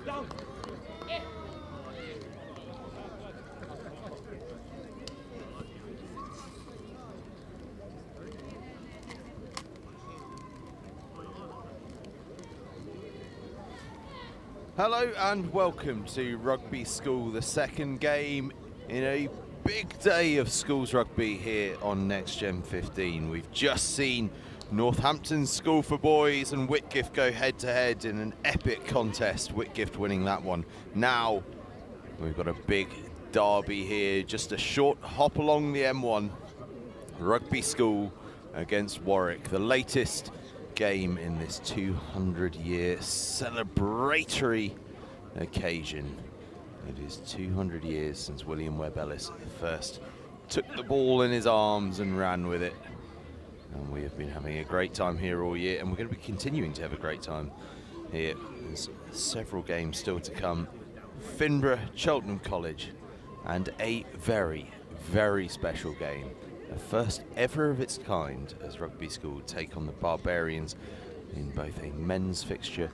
Down. Hello and welcome to Rugby School, the second game in a big day of schools rugby here on NextGen15. We've just seen Northampton School for Boys and Whitgift go head-to-head in an epic contest, Whitgift winning that one. Now we've got a big derby here, just a short hop along the M1. Rugby School against Warwick, the latest game in this 200-year celebratory occasion. It is 200 years since William Webb Ellis first took the ball in his arms and ran with it. And we have been having a great time here all year, and we're going to be continuing to have a great time here. There's several games still to come. Finborough, Cheltenham College, and a very, very special game. The first ever of its kind as Rugby School take on the Barbarians in both a men's fixture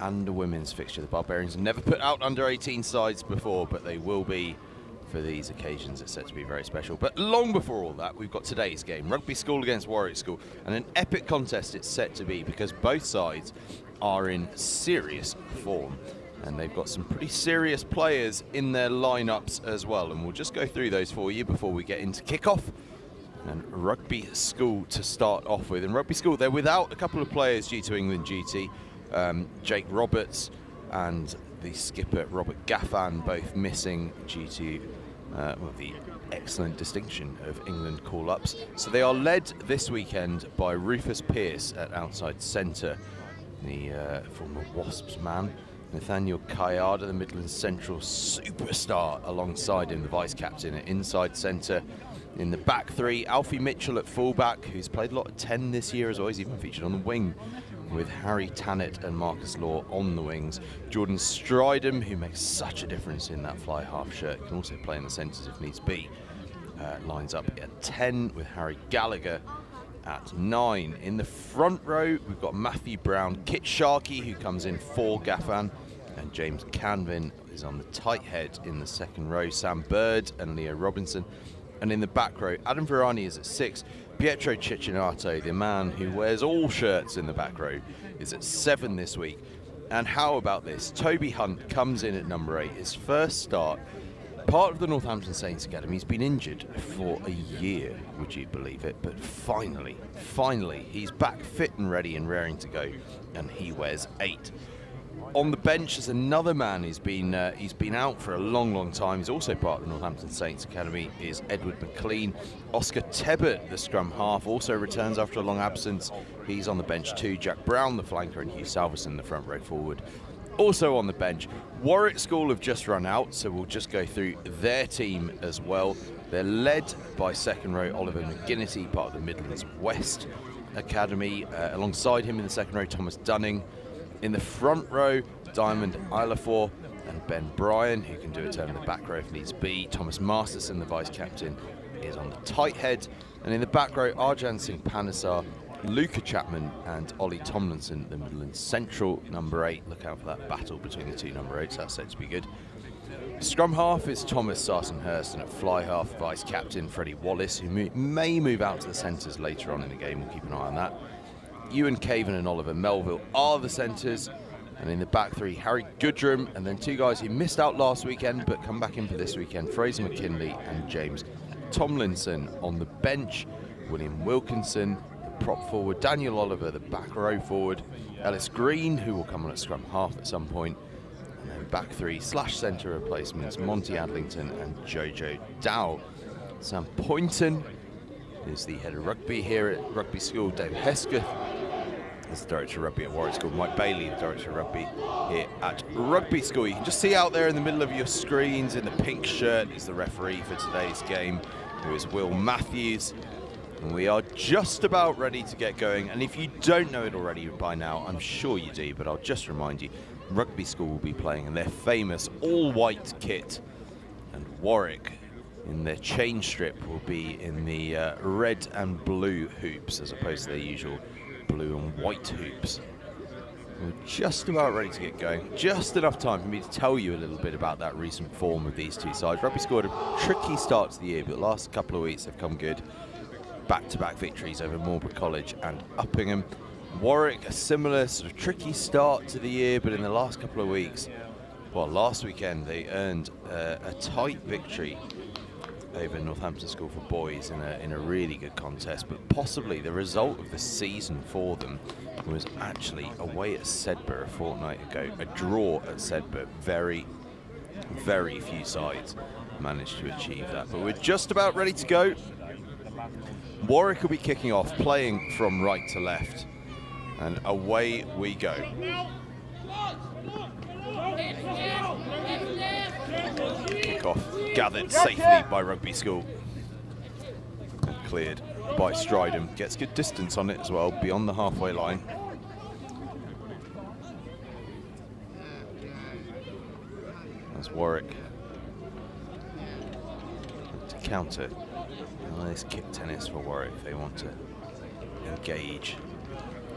and a women's fixture. The Barbarians have never put out under 18 sides before, but they will be for these occasions. It's set to be very special. But long before all that, we've got today's game, Rugby School against Warwick School, and an epic contest it's set to be because both sides are in serious form. And they've got some pretty serious players in their lineups as well. And we'll just go through those for you before we get into kickoff. And Rugby School to start off with. And Rugby School, they're without a couple of players due to England duty. Jake Roberts and the skipper Robert Gaffan both missing due to the excellent distinction of England call-ups. So they are led this weekend by Rufus Pearce at outside centre, the former Wasps man. Nathaniel Kayada, the Midlands Central superstar, alongside him, the vice-captain at inside centre. In the back three, Alfie Mitchell at fullback, who's played a lot of 10 this year as well. He's even featured on the wing, with Harry Tannett and Marcus Law on the wings. Jordan Stridham, who makes such a difference in that fly half shirt, can also play in the centres if needs be. Lines up at 10 with Harry Gallagher at 9. In the front row, we've got Matthew Brown, Kit Sharkey, who comes in for Gaffan, and James Canvin is on the tight head in the second row. Sam Bird and Leo Robinson. And in the back row, Adam Virani is at 6. Pietro Cicinato, the man who wears all shirts in the back row, is at 7 this week. And how about this? Toby Hunt comes in at number 8. His first start, part of the Northampton Saints Academy. He's been injured for a year, would you believe it? But finally, he's back fit and ready and raring to go, and he wears 8. On the bench is another man who's been out for a long time. He's also part of the Northampton Saints Academy, is Edward McLean. Oscar Tebbert, the scrum half, also returns after a long absence. He's on the bench too. Jack Brown, the flanker, and Hugh Salverson, the front row forward, also on the bench. Warwick School have just run out, so we'll just go through their team as well. They're led by second row Oliver McGinnity, part of the Midlands West Academy. Alongside him in the second row, Thomas Dunning. In the front row, Diamond Ilafor and Ben Bryan, who can do a turn in the back row if needs be. Thomas Masterson, the vice-captain, is on the tight head. And in the back row, Arjan Singh Panesar, Luca Chapman and Ollie Tomlinson, the Midlands Central number 8. Look out for that battle between the two number 8s, that's said to be good. Scrum half is Thomas Sarsenhurst, and at fly half, vice-captain Freddie Wallace, who may move out to the centres later on in the game. We'll keep an eye on that. Ewan Caven and Oliver Melville are the centres, and in the back three, Harry Goodrum, and then two guys who missed out last weekend but come back in for this weekend, Fraser McKinley and James Tomlinson. On the bench, William Wilkinson, the prop forward, Daniel Oliver, the back row forward, Ellis Green, who will come on at scrum half at some point, and then back three / centre replacements, Monty Adlington and Jojo Dow. Sam Poynton is the head of rugby here at Rugby School. Dave Hesketh is the director of rugby at Warwick School. Mike Bailey, the director of rugby here at Rugby School. You can just see out there in the middle of your screens in the pink shirt is the referee for today's game, who is Will Matthews. And we are just about ready to get going. And if you don't know it already by now, I'm sure you do, but I'll just remind you, Rugby School will be playing in their famous all-white kit, and Warwick, in their change strip, will be in the red and blue hoops as opposed to their usual blue and white hoops. We're just about ready to get going. Just enough time for me to tell you a little bit about that recent form of these two sides. Rugby scored a tricky start to the year, but the last couple of weeks have come good. Back-to-back victories over Marlborough College and Uppingham. Warwick, a similar sort of tricky start to the year, but in the last couple of weeks, well, last weekend they earned a tight victory over Northampton School for Boys in a really good contest, but possibly the result of the season for them was actually away at Sedbergh a fortnight ago. A draw at Sedbergh. Very, very few sides managed to achieve that, but we're just about ready to go. Warwick will be kicking off, playing from right to left, and away we go. Kickoff gathered safely by Rugby School. Cleared by Stridham. Gets good distance on it as well, beyond the halfway line. As Warwick to counter. Nice kick tennis for Warwick. They want to engage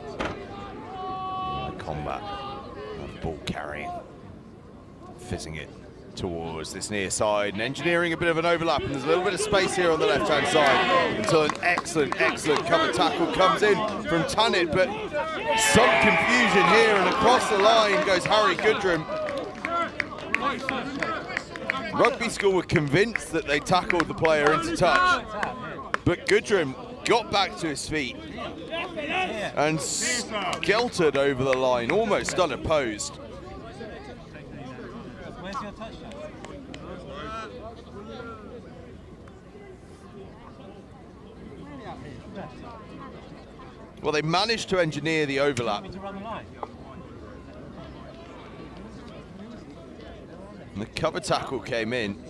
in the combat of ball carrying. Fizzing it towards this near side and engineering a bit of an overlap, and there's a little bit of space here on the left hand side until an excellent cover tackle comes in from Tannett, but some confusion here, and across the line goes Harry Goodrum. Rugby School were convinced that they tackled the player into touch, but Goodrum got back to his feet and skeltered over the line, almost unopposed. Well, they managed to engineer the overlap. And the cover tackle came in,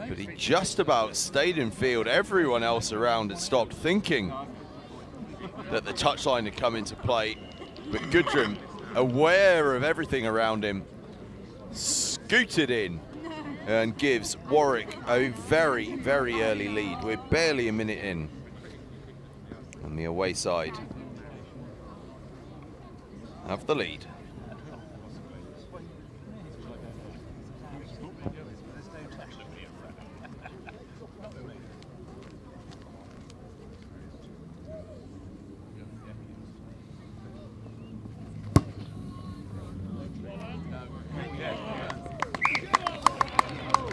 but he just about stayed in field. Everyone else around had stopped thinking that the touchline had come into play, but Goodrum, aware of everything around him, scooted in and gives Warwick a very, very early lead. We're barely a minute in on the away side have the lead.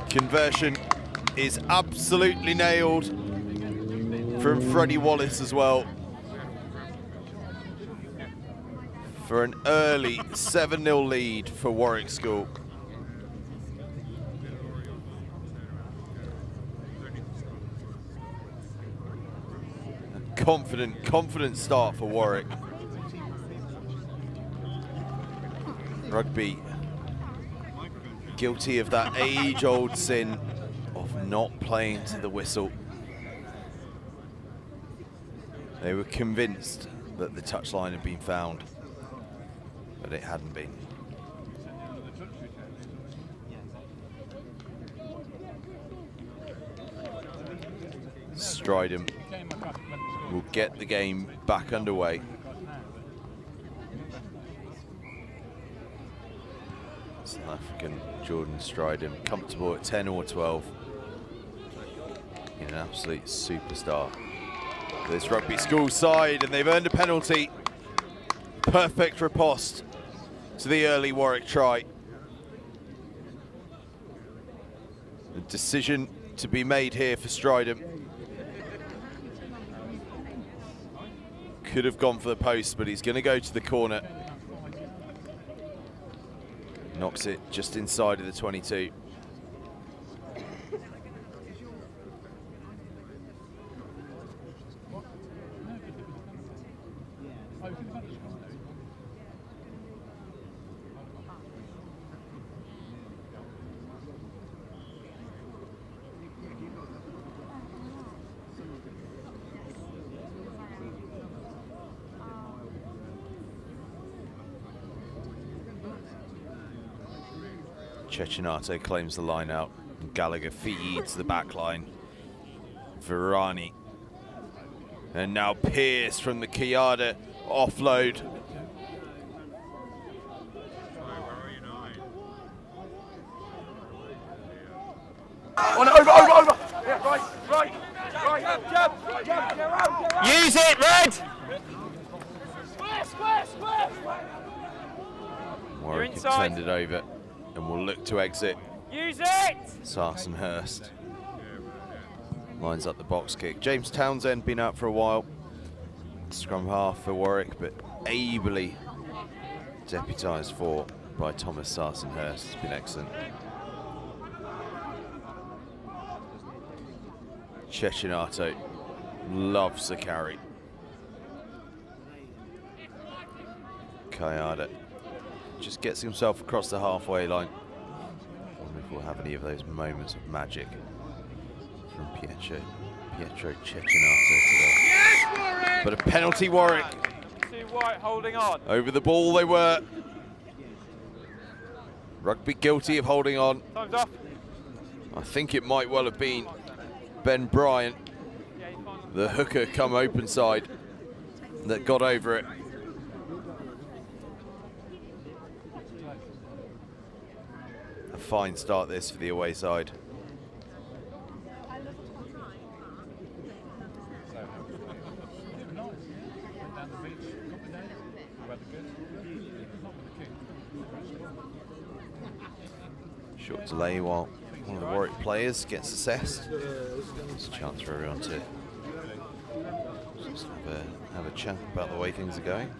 Conversion is absolutely nailed from Freddie Wallace as well, for an early 7-0 lead for Warwick School. A confident start for Warwick. Rugby guilty of that age-old sin of not playing to the whistle. They were convinced that the touchline had been found, but it hadn't been. Stridham will get the game back underway. South African Jordan Stridham, comfortable at 10 or 12. An absolute superstar. This Rugby School side, and they've earned a penalty. Perfect riposte to the early Warwick try. A decision to be made here for Stridham. Could have gone for the post, but he's going to go to the corner. Knocks it just inside of the 22. Cecchinato claims the line out. Gallagher feeds the back line. Virani. And now Pierce from the Kayada offload. Over. Yeah, right. Jump. Use it, Red. Square. Warwick extended over and will look to exit. Use it! Sarsenhurst lines up the box kick. James Townsend been out for a while. Scrum half for Warwick, but ably deputised for by Thomas Sarsenhurst. It's been excellent. Cecchinato loves the carry. Kayada just gets himself across the halfway line. I wonder if we'll have any of those moments of magic from Pietro Cecchinato today. Yes, Warwick! But a penalty, Warwick. Too White holding on. Over the ball they were. Rugby guilty of holding on. Time's off. I think it might well have been Ben Bryant, the hooker come open side, that got over it. A fine start this for the away side. Short delay while one of the Warwick players gets assessed. It's a chance for everyone to just have a chat about the way things are going.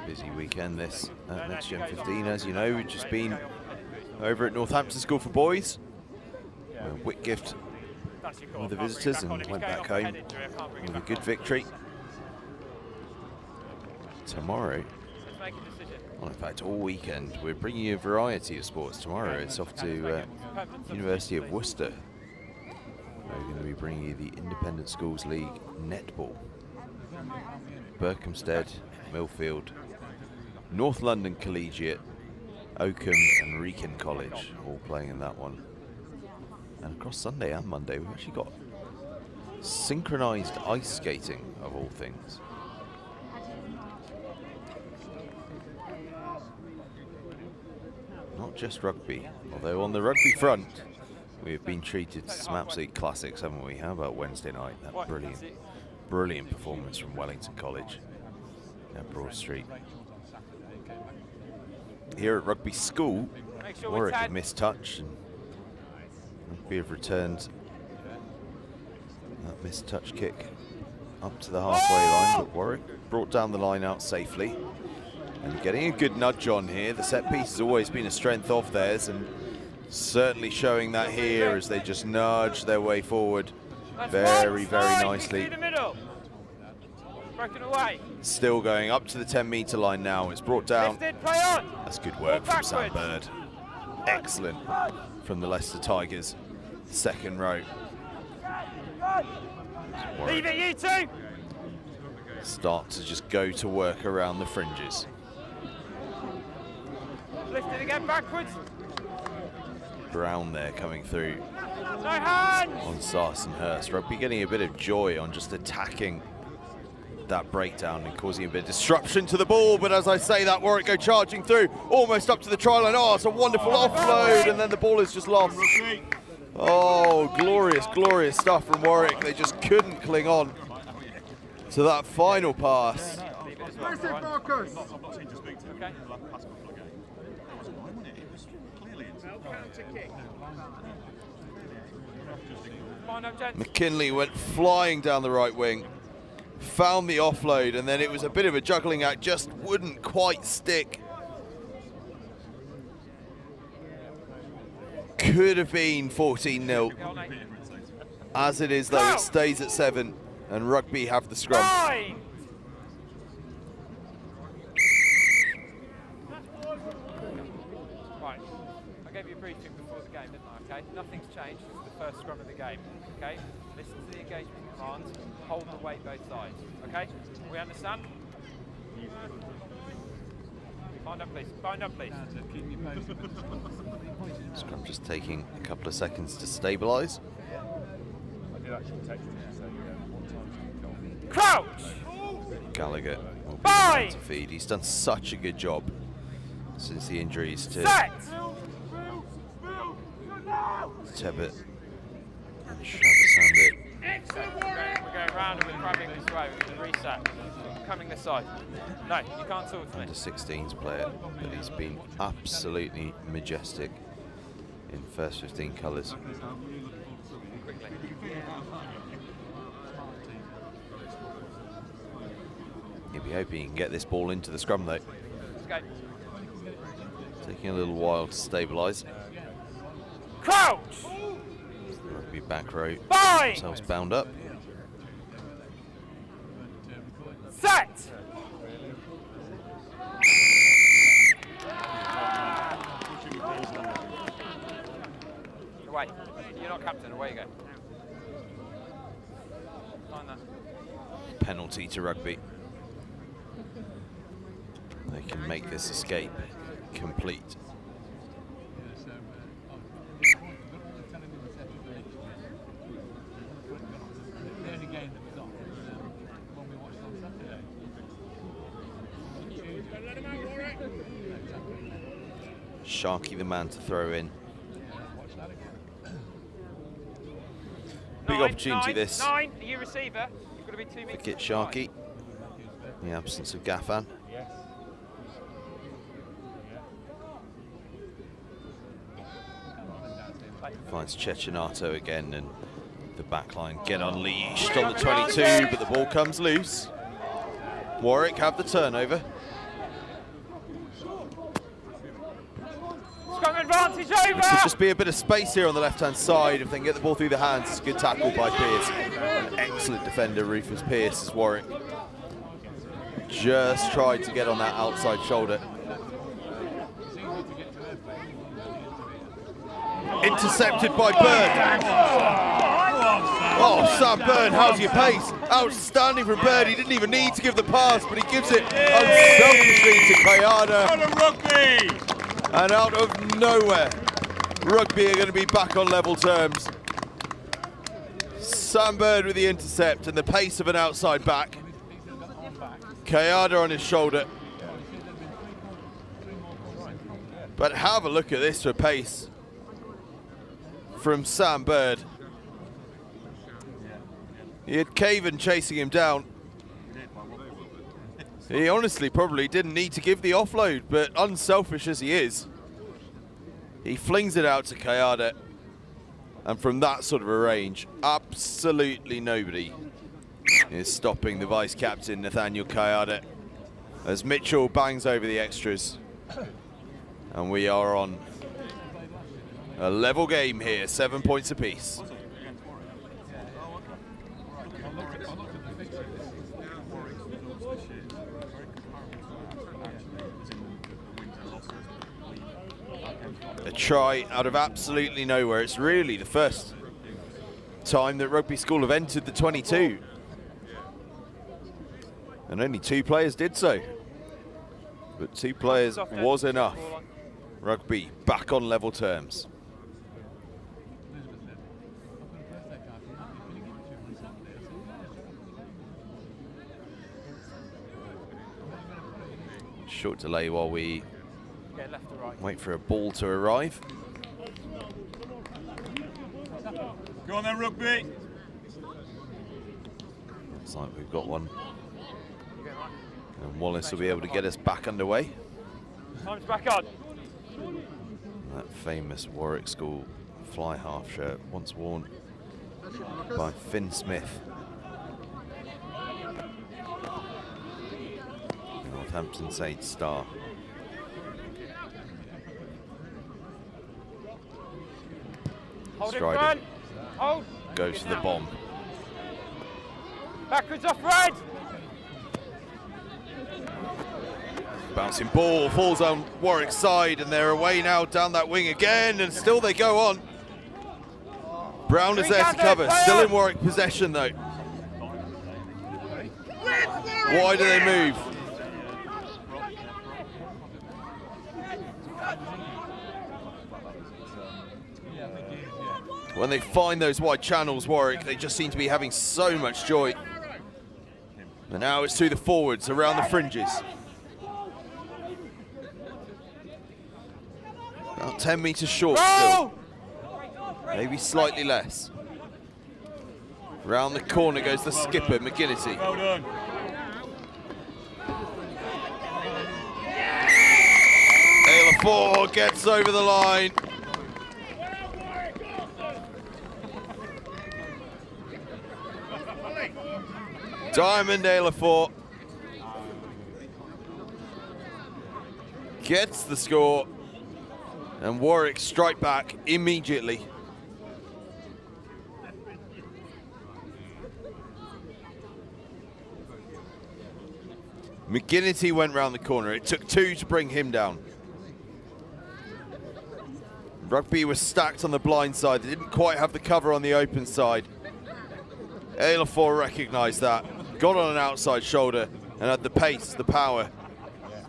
Busy weekend this at Next Gen 15. As you know, we've just been over at Northampton School for Boys. Whitgift with the visitors and went back home with a good victory. Tomorrow, well, in fact all weekend, we're bringing you a variety of sports. Tomorrow it's off to University of Worcester. We're going to be bringing you the Independent Schools League netball. Berkhamsted, Millfield, North London Collegiate, Oakham and Wrekin College all playing in that one. And across Sunday and Monday we've actually got synchronised ice skating of all things. Not just rugby, although on the rugby front we have been treated to some absolute classics, haven't we? How about Wednesday night, that brilliant performance from Wellington College at Broad Street. Here at Rugby School, Warwick have missed touch and Rugby have returned that missed touch kick up to the halfway line, but Warwick brought down the line out safely and getting a good nudge on here. The set piece has always been a strength of theirs and certainly showing that here as they just nudge their way forward very, very nicely. Still going up to the 10-metre line now. It's brought down. That's good work from Sam Bird. Excellent from the Leicester Tigers. Second row. Leave it, you two! Start to just go to work around the fringes. Lift it again backwards. Brown there coming through No hands! on Sarsonhurst. Rugby getting a bit of joy on just attacking that breakdown and causing a bit of disruption to the ball, but as I say that, Warwick go charging through, almost up to the try line. Oh, it's a wonderful offload, and then the ball is just lost. Oh, glorious, glorious stuff from Warwick. They just couldn't cling on to that final pass. McKinley went flying down the right wing, found the offload, and then it was a bit of a juggling act, just wouldn't quite stick. Could have been 14-0. As it is though, it stays at 7 and Rugby have the scrum. Right, I gave you a briefing before the game, didn't I? Okay, nothing's changed. This is the first scrum of the game. Okay, listen to the engagement commands. Hold the weight both sides. Okay, we understand. Bind up, please. Bind up, please. Scrum just taking a couple of seconds to stabilise. Crouch. Gallagher will be Bye. to feed. He's done such a good job since the injuries to Set. Tebbett and Shabasandit. We're going round and we're crabbing this way. We're going to reset. Coming this side. No, you can't talk to me. Under 16s player, but he's been absolutely majestic in first 15 colours. Quickly. He'll be hoping he can get this ball into the scrum though. Let's go. Taking a little while to stabilise. Crouch. Rugby back row. Bind. Themselves bound up. Set. Away. You're not captain. Away you go. Find that. Penalty to Rugby. They can make this escape complete. Sharkey the man to throw in. Big opportunity this. 9, you receiver. You've got to be 2 meters. Kit Sharkey. In the absence of Gaffan. Finds Cecchinato again, and the backline get unleashed on the 22, but the ball comes loose. Warwick have the turnover. Strong advantage over! There could just be a bit of space here on the left-hand side if they can get the ball through the hands. It's a good tackle by Pearce. An excellent defender, Rufus Pearce, as Warwick just tried to get on that outside shoulder. Intercepted by Bird. Oh, Sam Bird, how's your pace? Outstanding from Bird. He didn't even need to give the pass, but he gives it unselfishly to Kayada. And out of nowhere, Rugby are going to be back on level terms. Sam Bird with the intercept and the pace of an outside back. Kayada on his shoulder. But have a look at this for pace from Sam Bird. He had Caven chasing him down. He honestly probably didn't need to give the offload, but unselfish as he is, he flings it out to Kayada. And from that sort of a range, absolutely nobody is stopping the vice-captain, Nathaniel Kayada, as Mitchell bangs over the extras. And we are on a level game here, 7 points apiece. A try out of absolutely nowhere. It's really the first time that Rugby School have entered the 22. And only 2 players did so. But 2 players was enough. Rugby back on level terms. Short delay while we wait for a ball to arrive. Go on then, Rugby. Looks like we've got one. And Wallace will be able to get us back underway. Time's back on. That famous Warwick School fly half shirt, once worn by Finn Smith. Northampton Saints star. Hold Striding. in front. Hold. Goes to the bomb. Backwards off red. Bouncing ball, falls on Warwick's side, and they're away now down that wing again, and still they go on. Brown is there to cover, still in Warwick possession though. Why do they move? When they find those wide channels, Warwick, they just seem to be having so much joy. And now it's to the forwards, around the fringes. About 10 metres short still. Maybe slightly less. Round the corner goes the skipper, McGinnity. Well done. Ayla gets over the line. Diamond Ayla gets the score, and Warwick strike back immediately. McGinnity went round the corner. It took 2 to bring him down. Rugby was stacked on the blind side. They didn't quite have the cover on the open side. Ayla recognised that, got on an outside shoulder, and had the pace, the power,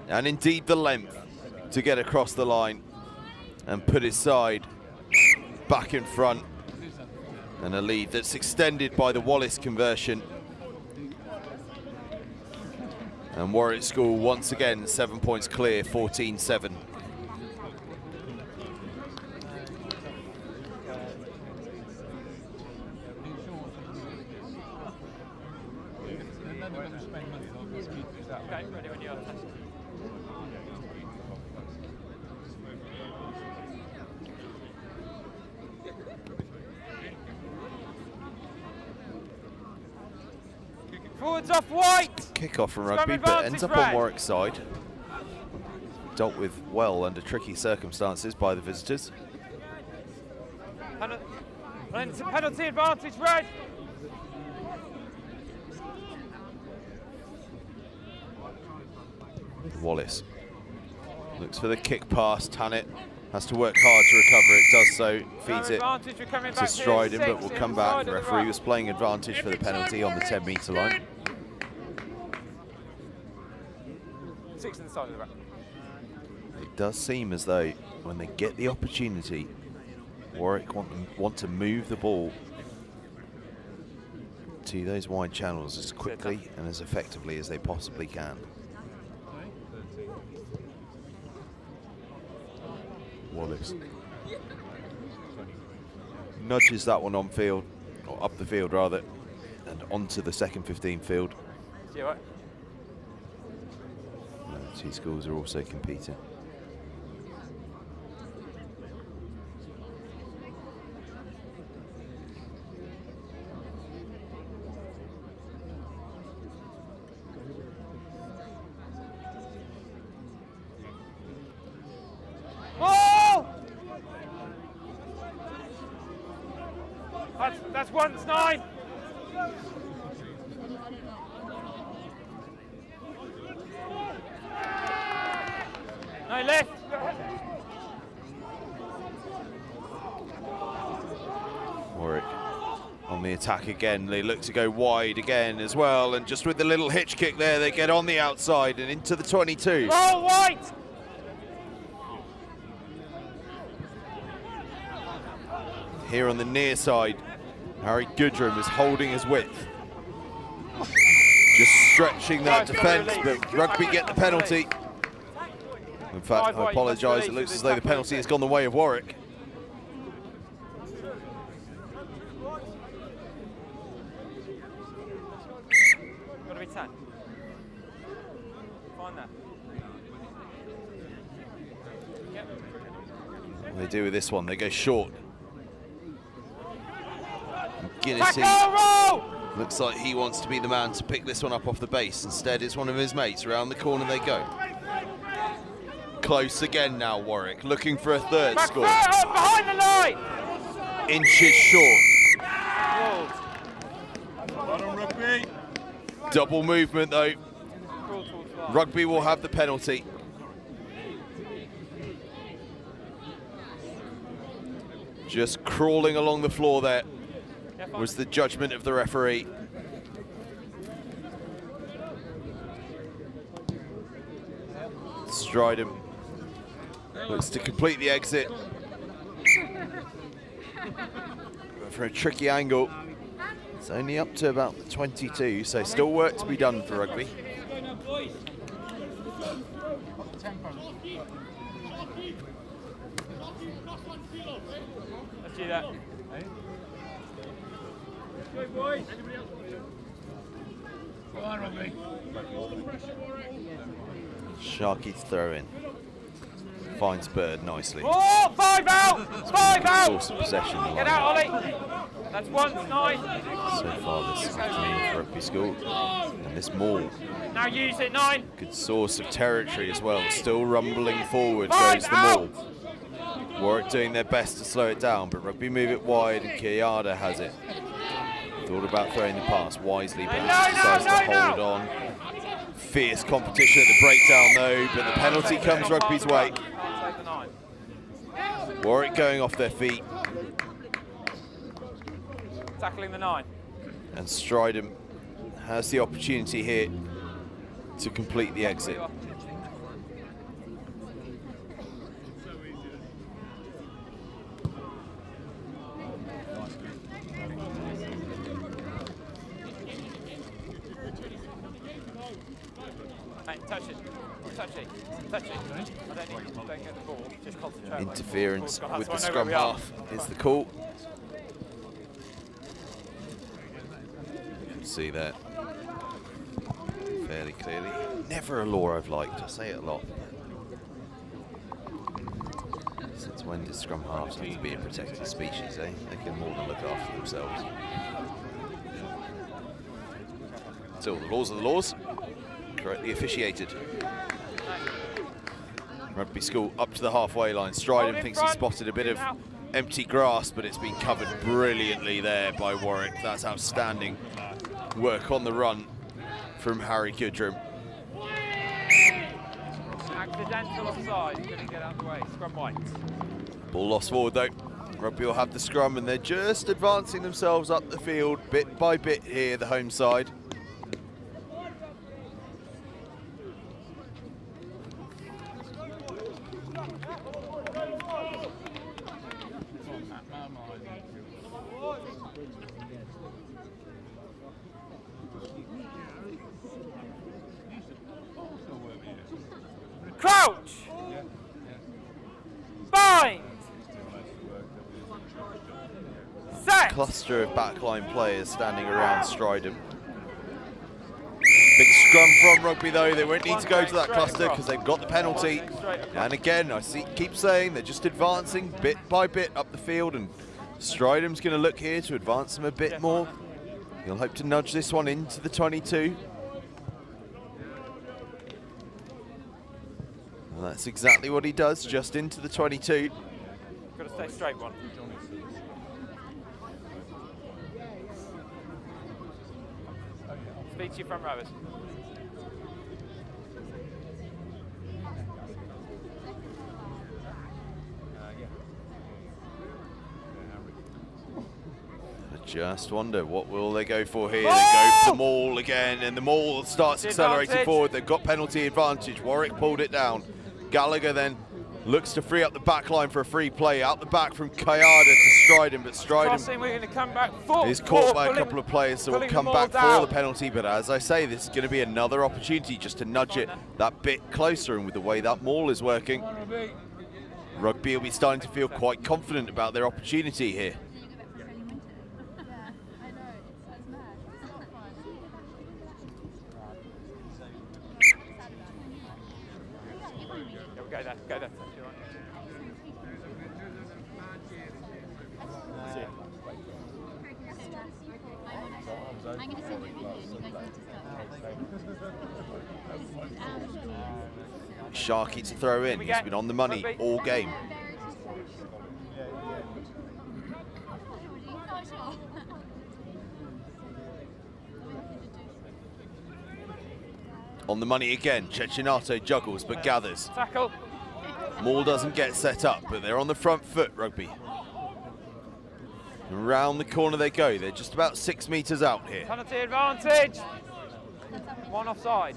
and indeed the length to get across the line and put his side back in front. And a lead that's extended by the Wallace conversion. And Warwick School once again 7 points clear, 14-7. Okay, ready when you are. Forwards off white. Kickoff from Scrum Rugby, but ends advantage, up on red. Warwick's side. Dealt with well under tricky circumstances by the visitors. Penalty advantage, red. Wallace looks for the kick pass. Tannett has to work hard to recover it. Does so, feeds it Advantage, we're coming to back Stryden, here. but will 6 come back. inside The of referee ruck. was playing advantage for the penalty on the 10-metre line. 6 inside of the ruck. It does seem as though when they get the opportunity, Warwick want to move the ball to those wide channels as quickly and as effectively as they possibly can. Wallace nudges that one on field, or up the field rather, and onto the second 15 field. See what? Two schools are also competing. Oh! That's 1-9. No left. Warwick on the attack again. They look to go wide again as well, and just with the little hitch kick there, they get on the outside and into the 22. Oh, white. Here on the near side, Harry Goodrum is holding his width. Just stretching that defence, but Rugby get the penalty. In fact, I apologise, it looks as though the penalty has gone the way of Warwick. Got to be 10. Find that. Yep. What do they do with this one? They go short. Tackle, Guinnessy roll! looks like he wants to be the man to pick this one up off the base. Instead, it's one of his mates. Around the corner they go. Close again now, Warwick, looking for a third Back score. up, behind the line! Inches short. Well on Rugby. Double movement though. Rugby will have the penalty. Just crawling along the floor there was the judgment of the referee. Stryden looks to complete the exit. But for a tricky angle. It's only up to about the 22, so still work to be done for Rugby. Let's do that. Good boys. Go on, Rugby. Sharky's throw in. Finds Bird nicely. Oh, 5 out! 5 out! Source of possession. Get out, Ollie! That's 1-9. So far this afternoon for Rugby School. And this maul, Now use it, 9. good source of territory as well. Still rumbling forward Five goes the out. maul. Warwick doing their best to slow it down, but Rugby move it wide and Kiyada has it. Thought about throwing the pass wisely, but decides to hold it on. Fierce competition at the breakdown though, but the penalty comes Rugby's way. Can't take the 9. Warwick going off their feet, Tackling the 9. and Stryden has the opportunity here to complete the exit. Hey, touch it. Touch it. Touch it. I don't get the ball. Just concentrate. Interference That's with why the I know scrum where we are. half is the call. You can see that fairly clearly. Never a law I've liked, I say it a lot. Since when did scrum halves have to be a protected species, eh? They can more than look after themselves. Still, the laws are the laws. Correctly officiated. Rugby School up to the halfway line. Stridham thinks he spotted a bit of empty grass, but it's been covered brilliantly there by Warwick. That's outstanding work on the run from Harry Kudrum. Accidental offside, couldn't get out of the way. Scrum white. Ball lost forward though. Rugby will have the scrum and they're just advancing themselves up the field bit by bit here, the home side. Crouch! Bind! Set! Cluster of backline players standing around Stridham. Big scrum from Rugby though. They won't need to go to that cluster because they've got the penalty. And again, keep saying they're just advancing bit by bit up the field, and Stridham's going to look here to advance them a bit more. He'll hope to nudge this one into the 22. And that's exactly what he does, just into the 22. Got to stay straight one. Speak to your front rowers. I just wonder, what will they go for here? They go for the maul again, and the maul starts accelerating forward. They've got penalty advantage. Warwick pulled it down. Gallagher then looks to free up the back line for a free play. Out the back from Kayada to Stridham, but Stridham is caught by a couple of players, so will come back for the penalty. But as I say, this is going to be another opportunity just to nudge it that bit closer, and with the way that maul is working, Rugby will be starting to feel quite confident about their opportunity here. Go there. I'm going to send you a video and you guys need to start. Sharky to throw in. He's been on the money all game. On the money again. Cecchinato juggles but gathers. Tackle. Maul doesn't get set up, but they're on the front foot, Rugby. Around the corner they go. They're just about 6 meters out here. Penalty advantage. One offside.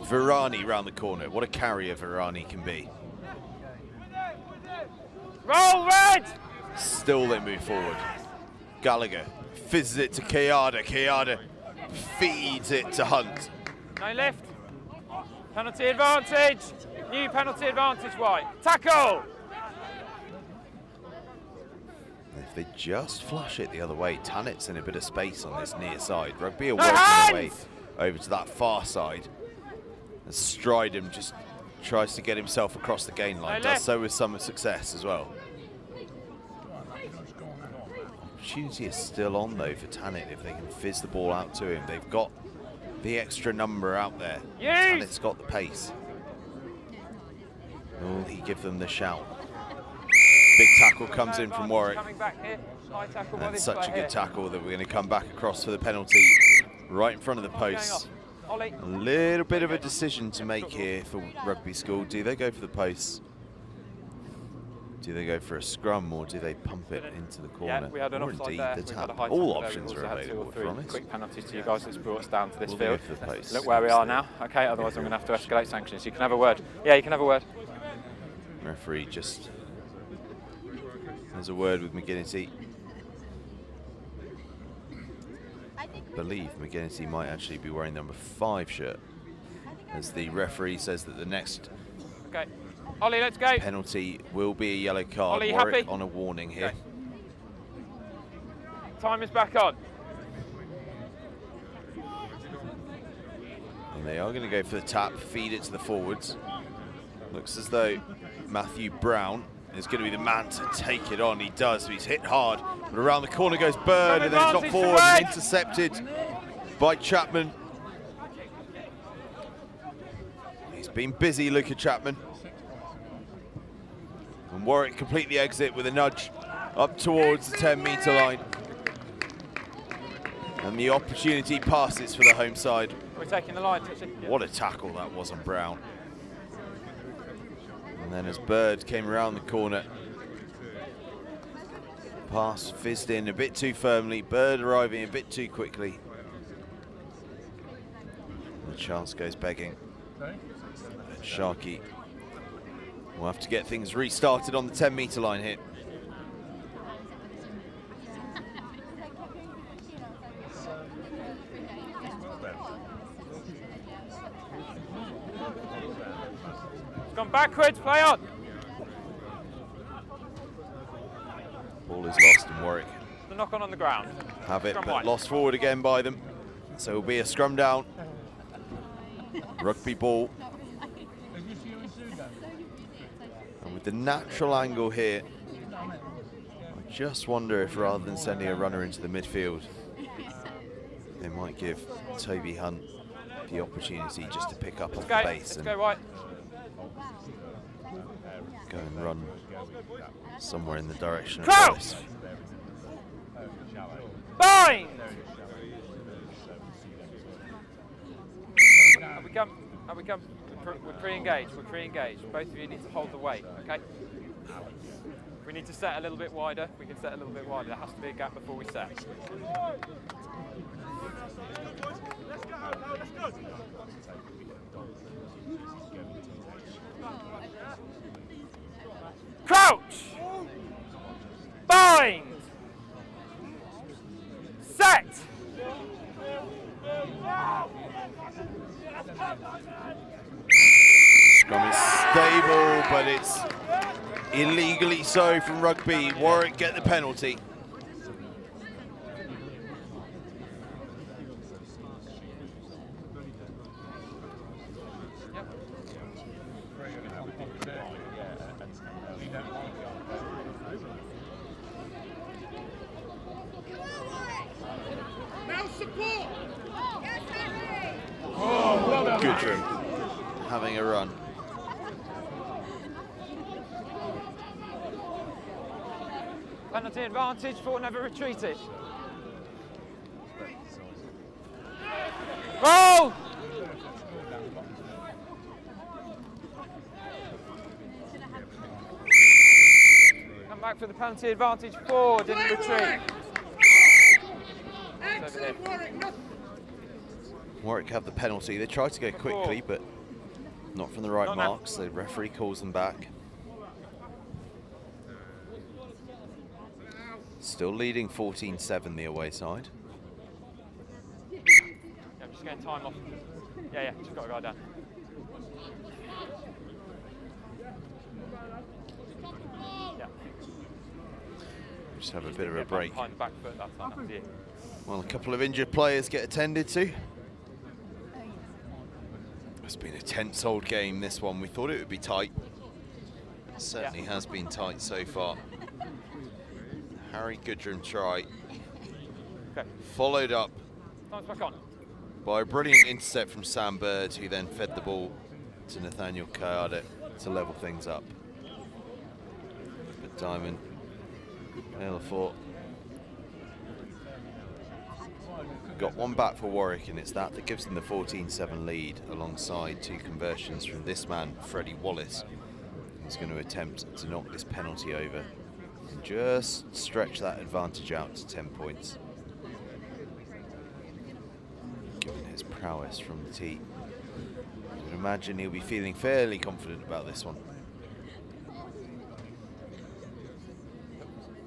Virani round the corner. What a carrier Virani can be. Roll red. Still they move forward. Gallagher fizzes it to Kayada. Kayada feeds it to Hunt. No lift. Penalty advantage. New penalty advantage, White. Tackle. If they just flush it the other way, Tannet's in a bit of space on this near side. Rugby are working their way over to that far side. And Stridham just tries to get himself across the gain line. Does so with some success as well. Opportunity is still on though for Tannet if they can fizz the ball out to him. They've got the extra number out there. Tannet's got the pace. Will he give them the shout? Big tackle comes in from Warwick. And such a good tackle that we're going to come back across for the penalty right in front of the posts. A little bit of a decision to make here for Rugby School. Do they go for the posts? Do they go for a scrum, or do they pump it into the corner? Yeah, we had an or offside indeed there. the tap? All All options are available, three quick penalties to you guys that's brought us down to this field. For the posts. Look where we are now. Okay, otherwise I'm going to have to escalate sanctions. You can have a word. Yeah, you can have a word. Referee just has a word with McGinnity. I believe McGinnity might actually be wearing number 5 shirt, as the referee says that the next Ollie, let's go. Penalty will be a yellow card. Ollie, Warwick happy? on a warning here. Okay. Time is back on. And they are going to go for the tap, feed it to the forwards. Looks as though Matthew Brown is going to be the man to take it on. He does, he's hit hard. But around the corner goes Bird, and then he's got forward and intercepted by Chapman. He's been busy, Luca Chapman. And Warwick complete the exit with a nudge up towards the 10-metre line. And the opportunity passes for the home side. We're taking the line, Tishy. Yeah. What a tackle that was on Brown. And then as Bird came around the corner, pass fizzed in a bit too firmly, Bird arriving a bit too quickly. The chance goes begging. Sharkey will have to get things restarted on the 10-metre line here. Gone backwards, play on. Ball is lost and Warwick The knock on the ground. have it, Scrum but wide. lost forward again by them. So it'll be a scrum down. Rugby ball. And with the natural angle here, I just wonder if rather than sending a runner into the midfield, they might give Toby Hunt the opportunity just to pick up off the base Let's and go right. go and run somewhere in the direction of Crouch! Wallace. Bind! Up we come, up we come. We're pre-engaged, we're pre-engaged. Both of you need to hold the weight, okay? If we need to set a little bit wider, we can set a little bit wider. There has to be a gap before we set. Crouch! Bind! Set! Scrum is stable, but it's illegally so from Rugby. Warwick get the penalty. Goodrum having a run. Penalty advantage for never retreated. Roll! Come back for the penalty advantage forward in the retreat. It's over here. Warwick have the penalty. They try to go quickly, but not from the right Not now. marks. The referee calls them back. Still leading 14-7 the away side. Yeah, I'm just getting time off. Yeah, just got to go down. Yeah. Just have a bit of a Get break. behind the back foot that time, that's it. Well, a couple of injured players get attended to. It's been a tense old game, this one. We thought it would be tight. It certainly has been tight so far. Harry Goodrum try. Okay, Followed up time's back on. by a brilliant intercept from Sam Bird, who then fed the ball to Nathaniel Kayada to level things up. But Diamond, Elafort, got one back for Warwick, and it's that gives them the 14-7 lead, alongside two conversions from this man, Freddie Wallace, who's going to attempt to knock this penalty over and just stretch that advantage out to 10 points. Given his prowess from the tee, I would imagine he'll be feeling fairly confident about this one.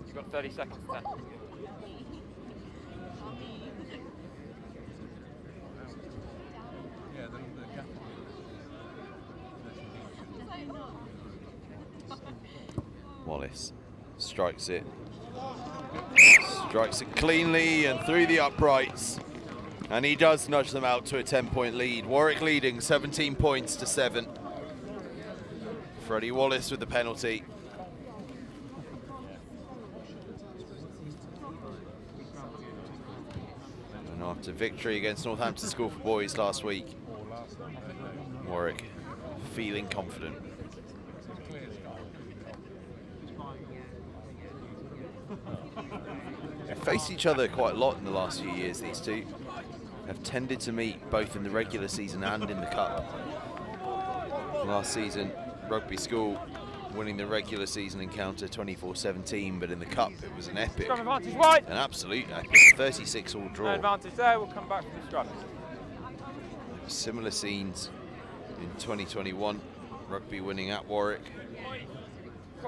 You've got 30 seconds, 10. Wallace strikes it cleanly and through the uprights, and he does nudge them out to a 10-point lead. Warwick leading 17 points to 7. Freddie Wallace with the penalty. After victory against Northampton School for Boys last week, Warwick feeling confident. They've faced each other quite a lot in the last few years, these two. Have tended to meet both in the regular season and in the cup. Last season, Rugby School winning the regular season encounter 24-17, but in the cup it was an epic, an absolute epic, 36-all draw. No advantage there, we'll come back from the scrum. Similar scenes in 2021, Rugby winning at Warwick.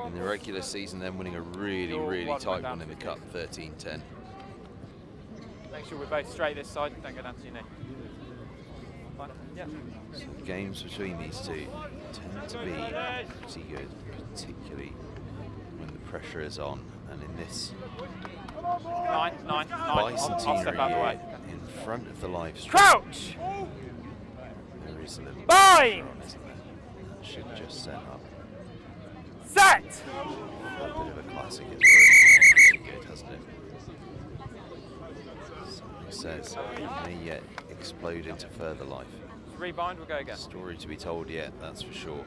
In the regular season, then winning a really tight one in the cup, 13-10. Make sure we're both straight this side, don't go down to your knee. Fine. Yeah. So the games between these two tend to be pretty good, particularly when the pressure is on. And in this Nine. I'll step out of the way. in front of the live stream, Crouch! there is a little Bind! pressure on, isn't there? That should just set up Set! a bit of a classic. It's pretty good, hasn't it? Someone says it may yet explode into further life. Rebind, we'll go again. Story to be told yet, that's for sure.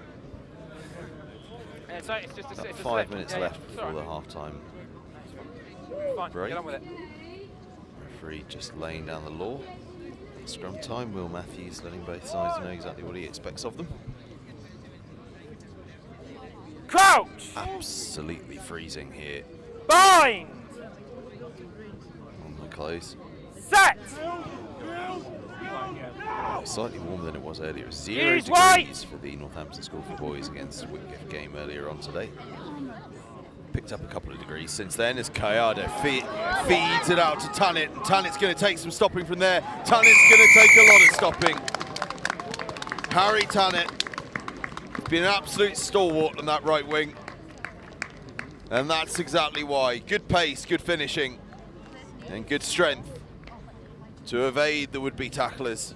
Yeah, so it's just About it's a 5 slip. minutes Yeah, left yeah. before the Sorry. half-time Fine, break. get on with it. Referee just laying down the law. Scrum time, Will Matthews letting both sides know exactly what he expects of them. Crouch! Absolutely freezing here Bind! on the close. Set! Slightly warmer than it was earlier. 0 Use degrees white! for the Northampton School for Boys against the Whitgift game earlier on today. Picked up a couple of degrees since then as Kayada feeds it out to Tanit. And Tanit's going to take some stopping from there. Tanit's going to take a lot of stopping. Harry Tanit has been an absolute stalwart on that right wing. And that's exactly why. Good pace, good finishing, and good strength to evade the would-be tacklers.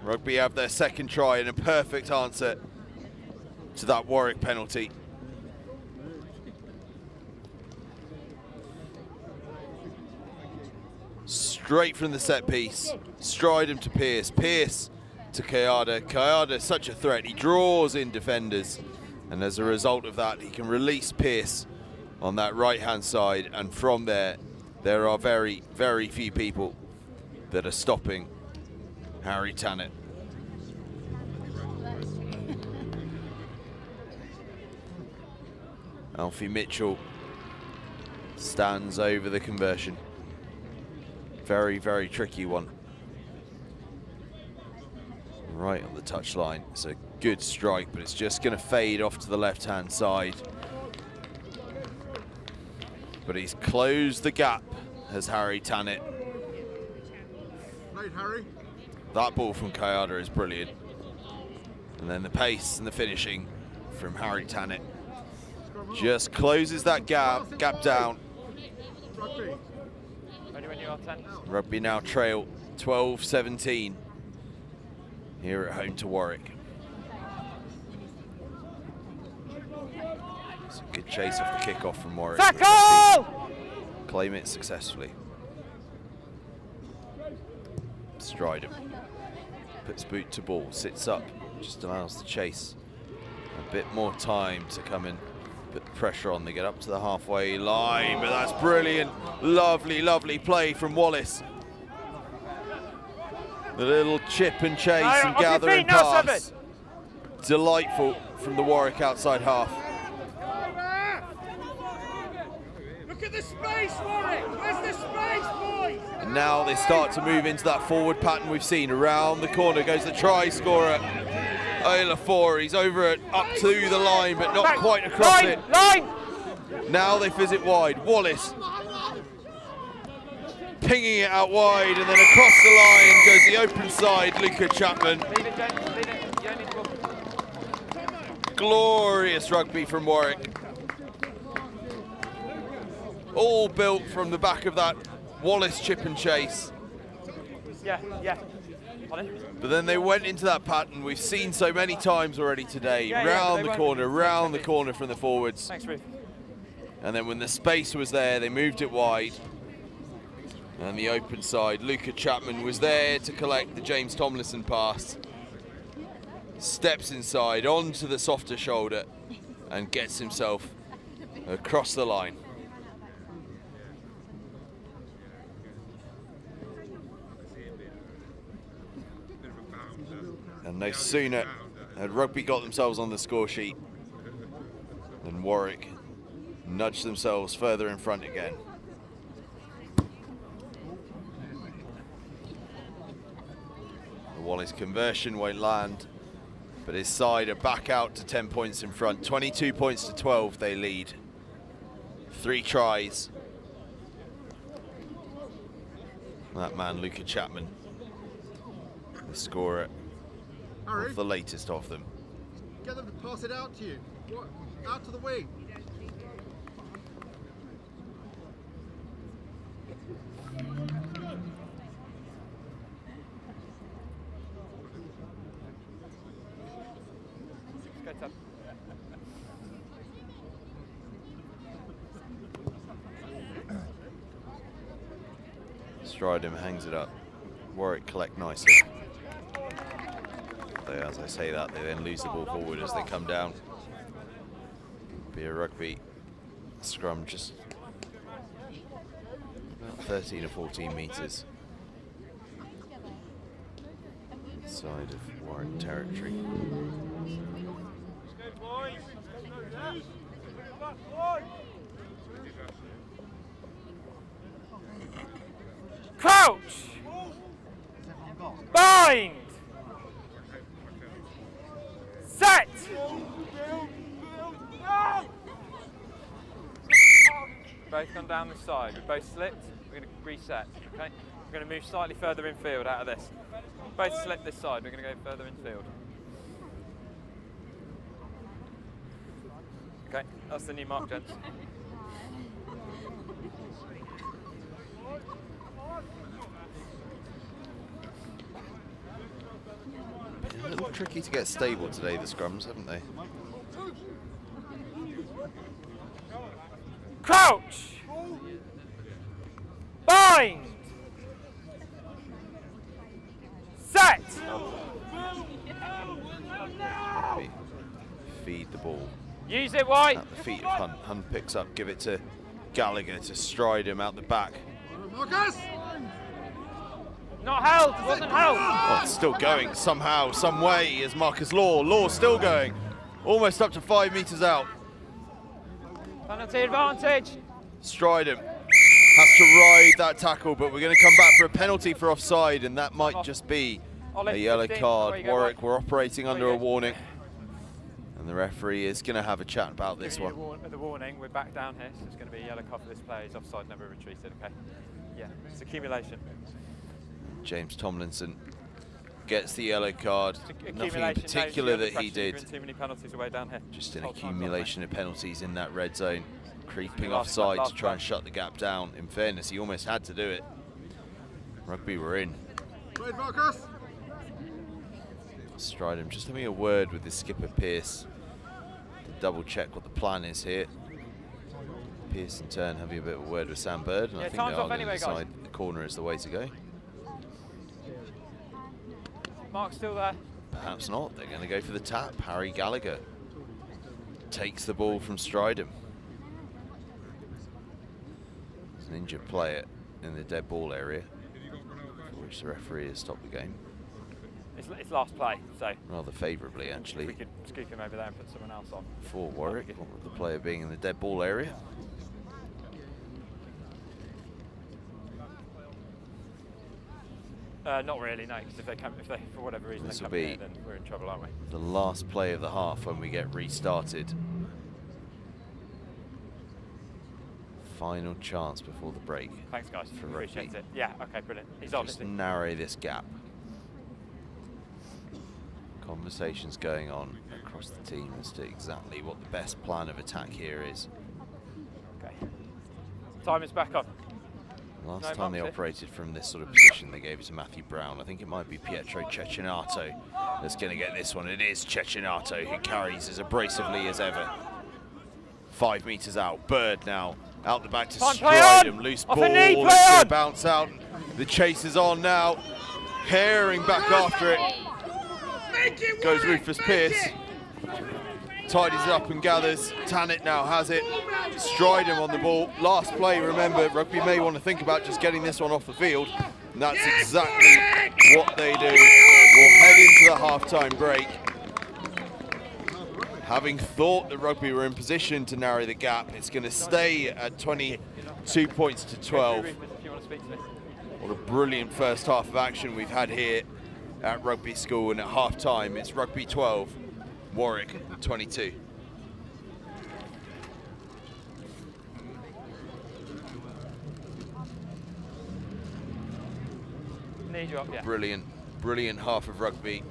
Rugby have their second try and a perfect answer to that Warwick penalty. Straight from the set piece, Stridham to Pearce, Pearce to Kayada. Kayada, such a threat, he draws in defenders, and as a result of that, he can release Pearce on that right-hand side, and from there are very, very few people that are stopping Harry Tanit. Alfie Mitchell stands over the conversion. Very, very tricky one. Right on the touchline. It's a good strike, but it's just going to fade off to the left-hand side. But he's closed the gap, has Harry Tanit. Right, Harry. That ball from Kayada is brilliant. And then the pace and the finishing from Harry Tanit just closes that gap down. Rugby. Ready when you are 10. Rugby now trail 12-17 here at home to Warwick. It's a good chase off the kickoff from Warwick. Tackle! Claim it successfully. Stridham puts boot to ball, sits up, just allows the chase a bit more time to come in, put the pressure on. They get up to the halfway line, but that's brilliant. Lovely, lovely play from Wallace. The little chip and chase and gather and pass. Delightful from the Warwick outside half. Look at the space, Warwick. Where's the space, boys? And now they start to move into that forward pattern we've seen. Around the corner goes the try scorer, Olafor. He's over it, up to the line, but not quite across it. Line! Now they fizz it wide. Wallace pinging it out wide, and then across the line goes the open side, Luca Chapman. Leave it, James, leave it. You don't need the ball. Glorious rugby from Warwick. All built from the back of that Wallace chip and chase. Yeah. On it. But then they went into that pattern we've seen so many times already today. Yeah, round they the won't- corner, round the corner from the forwards. Thanks, Ruth. And then when the space was there, they moved it wide. And the open side, Luca Chapman was there to collect the James Tomlinson pass. Steps inside, onto the softer shoulder, and gets himself across the line. And no sooner had Rugby got themselves on the score sheet than Warwick nudged themselves further in front again. The Wallace conversion won't land, but his side are back out to 10 points in front. 22 points to 12 they lead. 3 tries. That man, Luca Chapman, the scorer of the latest of them. Get them to pass it out to you. What? Out to the wing. Stridham hangs it up. Warwick collect nicely. As I say that, they then lose the ball forward as they come down. Be a Rugby scrum just about 13 or 14 metres inside of Warwick territory. Crouch! Bind! Set! Both gone down the side. We've both slipped. We're going to reset. Okay? We're going to move slightly further infield out of this. Both slipped this side. We're going to go further infield. Okay, that's the new mark, gents. A little tricky to get stable today, the scrums, haven't they? Crouch! Bind! Set! Feed the ball. Use it, White! At the feet of Hunt. Hunt picks up, give it to Gallagher to stride him out the back. Marcus! Not held, it wasn't held. Oh, it's still going somehow, some way is Marcus Law. Law still going. Almost up to 5 metres out. Penalty advantage. Stridham has to ride that tackle, but we're going to come back for a penalty for offside, and that might just be a yellow card. Warwick, we're operating under a warning. And the referee is going to have a chat about this one. The warning, we're back down here, so it's going to be a yellow card for this player. He's offside, never retreated, okay? Yeah, it's accumulation. James Tomlinson gets the yellow card. Nothing in particular that he did. Too many penalties away down here. Just an accumulation of penalties in that red zone. Creeping offside to try and shut the gap down. In fairness, he almost had to do it. Rugby were in. Wait, Marcus! Stridham just having a word with his skipper Pearce to double check what the plan is here. Pearce in turn having a bit of a word with Sam Bird, and I think they are going to decide the corner is the way to go. Mark's still there. Perhaps not. They're going to go for the tap. Harry Gallagher takes the ball from Stridham. There's an injured player in the dead ball area, for which the referee has stopped the game. It's last play, so rather favourably, actually. We could scoop him over there and put someone else on. For Warwick, the player being in the dead ball area. Not really, no, because if they for whatever reason they come here, then we're in trouble, aren't we? The last play of the half when we get restarted. Final chance before the break. Thanks, guys. Appreciate it. Yeah, okay, brilliant. He's on. Just narrow this gap. Conversations going on across the team as to exactly what the best plan of attack here is. Okay. Time is back on. Last time they operated from this sort of position, they gave it to Matthew Brown. I think it might be Pietro Cecchinato that's going to get this one. It is Cecchinato who carries as abrasively as ever. 5 metres out. Bird now Out the back to Fine, play stride on. him. Loose Off ball. a knee, It's play going on. to bounce out. The chase is on now. Herring back after it. Make it Goes work, Rufus make Pearce. it. Tidies it up and gathers. Tannett now has it. Stride him on the ball. Last play, remember, Rugby may want to think about just getting this one off the field. And that's exactly what they do. We'll head into the half-time break. Having thought that Rugby were in position to narrow the gap, it's going to stay at 22 points to 12. If you want to speak to me. What a brilliant first half of action we've had here at Rugby School, and at half-time it's Rugby 12, Warwick 22. Knee drop, yeah. Brilliant, brilliant half of rugby.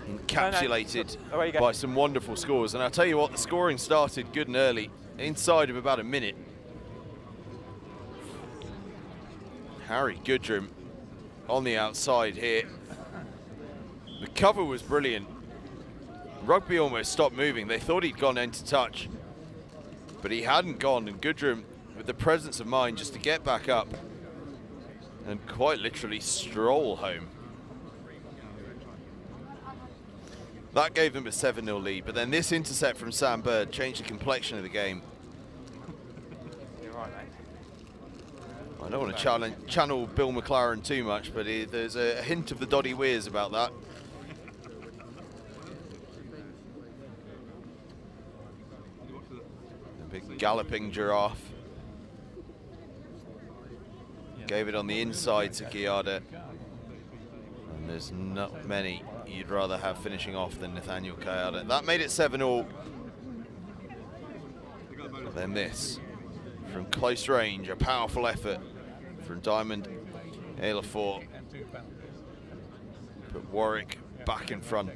Encapsulated Away you go. by some wonderful scores. And I'll tell you what, the scoring started good and early, inside of about a minute. Harry Goodrum on the outside here. The cover was brilliant. Rugby almost stopped moving. They thought he'd gone into touch, but he hadn't gone, and Goodrum, with the presence of mind just to get back up and quite literally stroll home. That gave them a 7-0 lead, but then this intercept from Sam Bird changed the complexion of the game. You're right, mate. I don't want to channel Bill McLaren too much, but there's a hint of the Doddy Weirs about that. A big galloping giraffe. Gave it on the inside to Giada. And there's not many you'd rather have finishing off than Nathaniel Giada. That made it 7-all. Then this, from close range, a powerful effort from Diamond Aylafort. Put Warwick back in front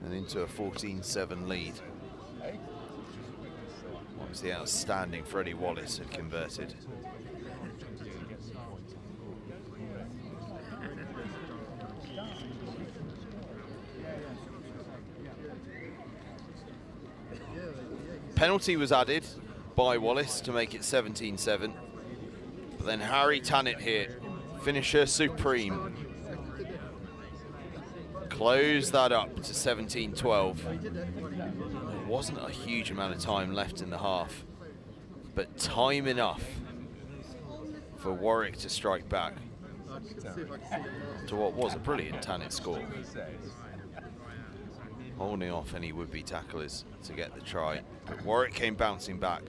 and into a 14-7 lead. Obviously outstanding Freddie Wallace had converted. Penalty was added by Wallace to make it 17-7. But then Harry Tannett here, finisher supreme. Close that up to 17-12. There wasn't a huge amount of time left in the half, but time enough for Warwick to strike back to what was a brilliant Tannett score. Holding off any would-be tacklers to get the try, but Warwick came bouncing back.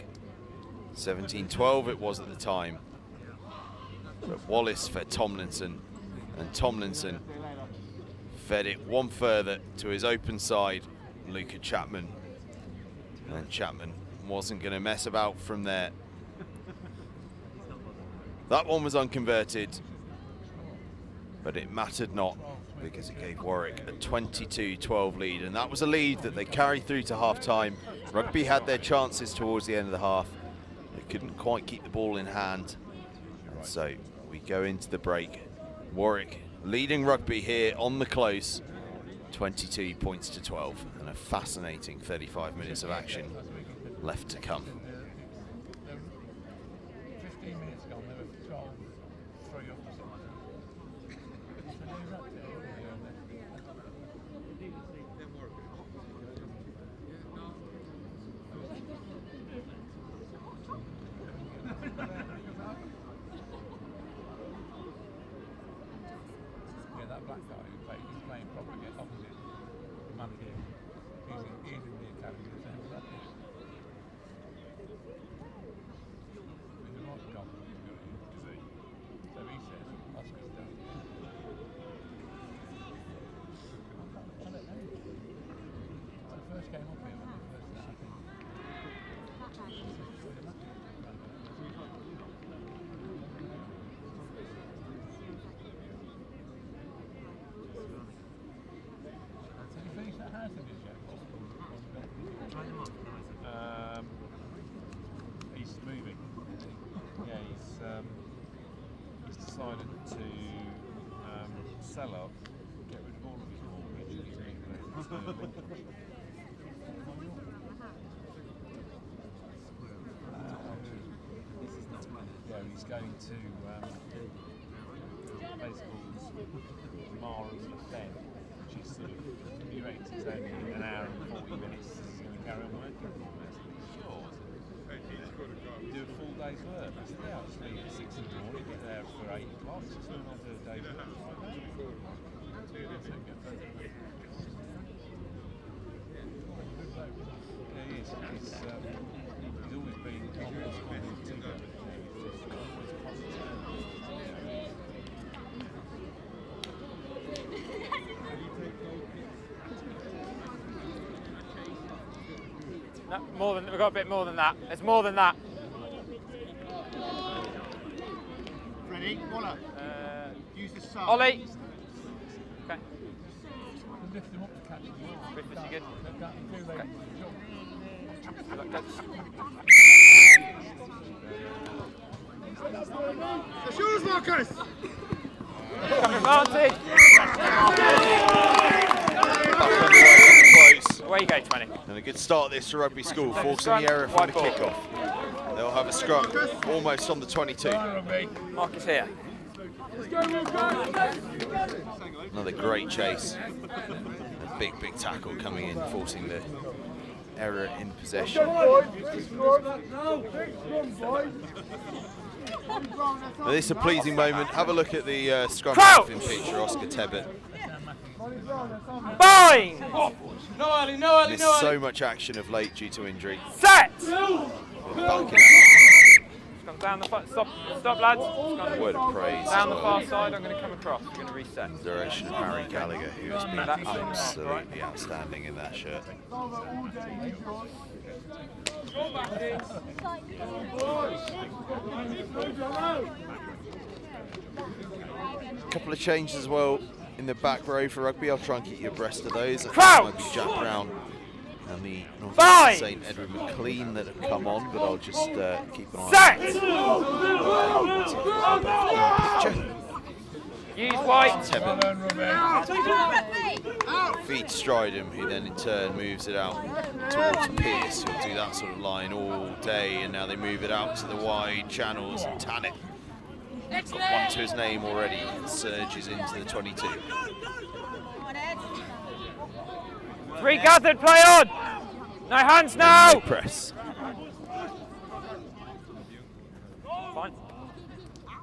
17-12 it was at the time, but Wallace fed Tomlinson, and Tomlinson fed it one further to his open side, Luca Chapman, and Chapman wasn't going to mess about from there. That one was unconverted, but it mattered not, because it gave Warwick a 22-12 lead, and that was a lead that they carried through to half-time. Rugby had their chances towards the end of the half. They couldn't quite keep the ball in hand, and so we go into the break. Warwick leading Rugby here on the close, 22 points to 12, and a fascinating 35 minutes of action left to come. 15 minutes ago, they were 12, 3 up or something. Yeah, that black guy who's playing properly opposite the manager. He's in the academy the same as that is. He's a right confident he's got it, is he? So he says, Oscar's done it. I don't know. It's the first game up here, wasn't it? First I think. Did you finish that house in this yet? He's moving. Yeah, he's decided to sell up, get rid of all of his mortgage, and he's moving to going to a place called Mara and the Fen, which is sort of, you reckon it's only an hour and 40 minutes, is going to carry on working for us. Sure. Do a full day's work. I said, yeah, I'll just leave at 6 in the morning, get there for 8 o'clock, so I'll do a day's work. Yeah, he is. He's always been almost on the ticket. No, more than, we've got a bit more than that. It's more than that. Ready? Waller. Use the side. Ollie. Okay. Lift him up to catch the ball. Griffiths, you good? Okay. Good luck, Dad. It's yours, Marcus! Come advantage. Close. Away you go, 20. And a good start this for Rugby School, forcing the error from the kickoff. They'll have a scrum almost on the 22. Mark is here. Another great chase. A big tackle coming in, forcing the error in possession. Now, this is a pleasing moment. Have a look at the scrum half in picture, Oscar Tebbett. Fine! Missed so much action of late due to injury. Set! Backing It's gone down the stop lads. It's gone word of praise. down the far side. I'm going to come across. We're going to reset. Direction of Harry Gallagher, who has been absolutely outstanding in that shirt. A couple of changes as well in the back row for Rugby. I'll try and keep you abreast of those. I think it might be Jack Brown and the North St Edward McLean that have come on, but I'll just keep an eye on it. Use white. Feeds Stridham, who then in turn moves it out towards Pearce, who'll do that sort of line all day, and now they move it out to the wide channels, and Tanit got one to his name already, surges into the 22. Three gathered, play on! No hands now! No press. Fine.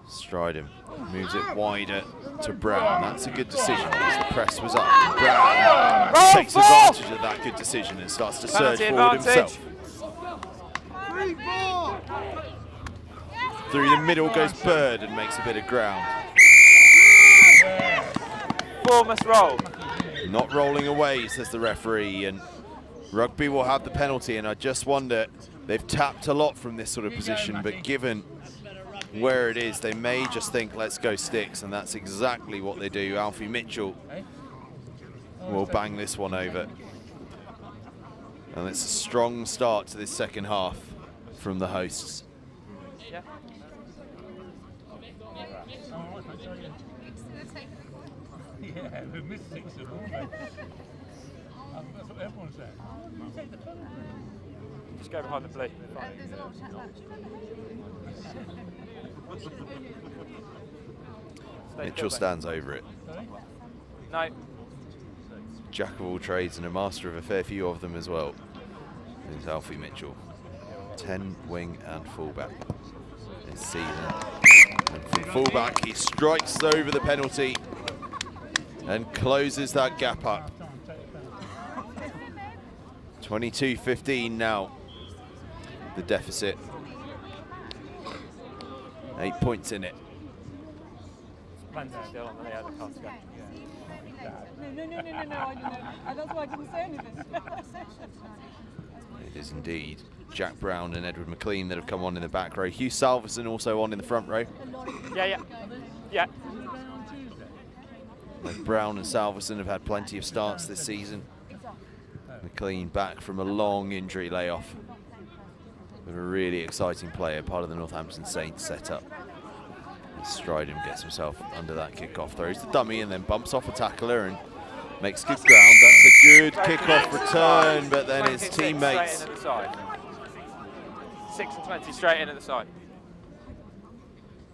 Stridham moves it wider to Brown. That's a good decision because the press was up. Brown takes advantage of that good decision and starts to surge forward himself. Through the middle goes Bird and makes a bit of ground. Ball must roll. Not rolling away, says the referee, and Rugby will have the penalty. And I just wonder, they've tapped a lot from this sort of position, but given where it is, they may just think, let's go sticks, and that's exactly what they do. Alfie Mitchell will bang this one over. And it's a strong start to this second half from the hosts. Yeah. Yeah, we've missed 6 of all, mate. That's what everyone said. Just go behind the blue. Mitchell stands over it. No. Jack of all trades and a master of a fair few of them as well. Is Alfie Mitchell. 10 wing and fullback this season. And from fullback he strikes over the penalty and closes that gap up. 22-15 now, the deficit. 8 points in it. No, that's why I didn't say anything. It is indeed Jack Brown and Edward McLean that have come on in the back row. Hugh Salverson also on in the front row. Yeah. Both Brown and Salverson have had plenty of starts this season. McLean back from a long injury layoff. With a really exciting player, part of the Northampton Saints setup. Stridham gets himself under that kickoff, throws the dummy and then bumps off a tackler and makes good ground. That's a good kickoff return, but then his teammates. 6 and 20 straight in at the side.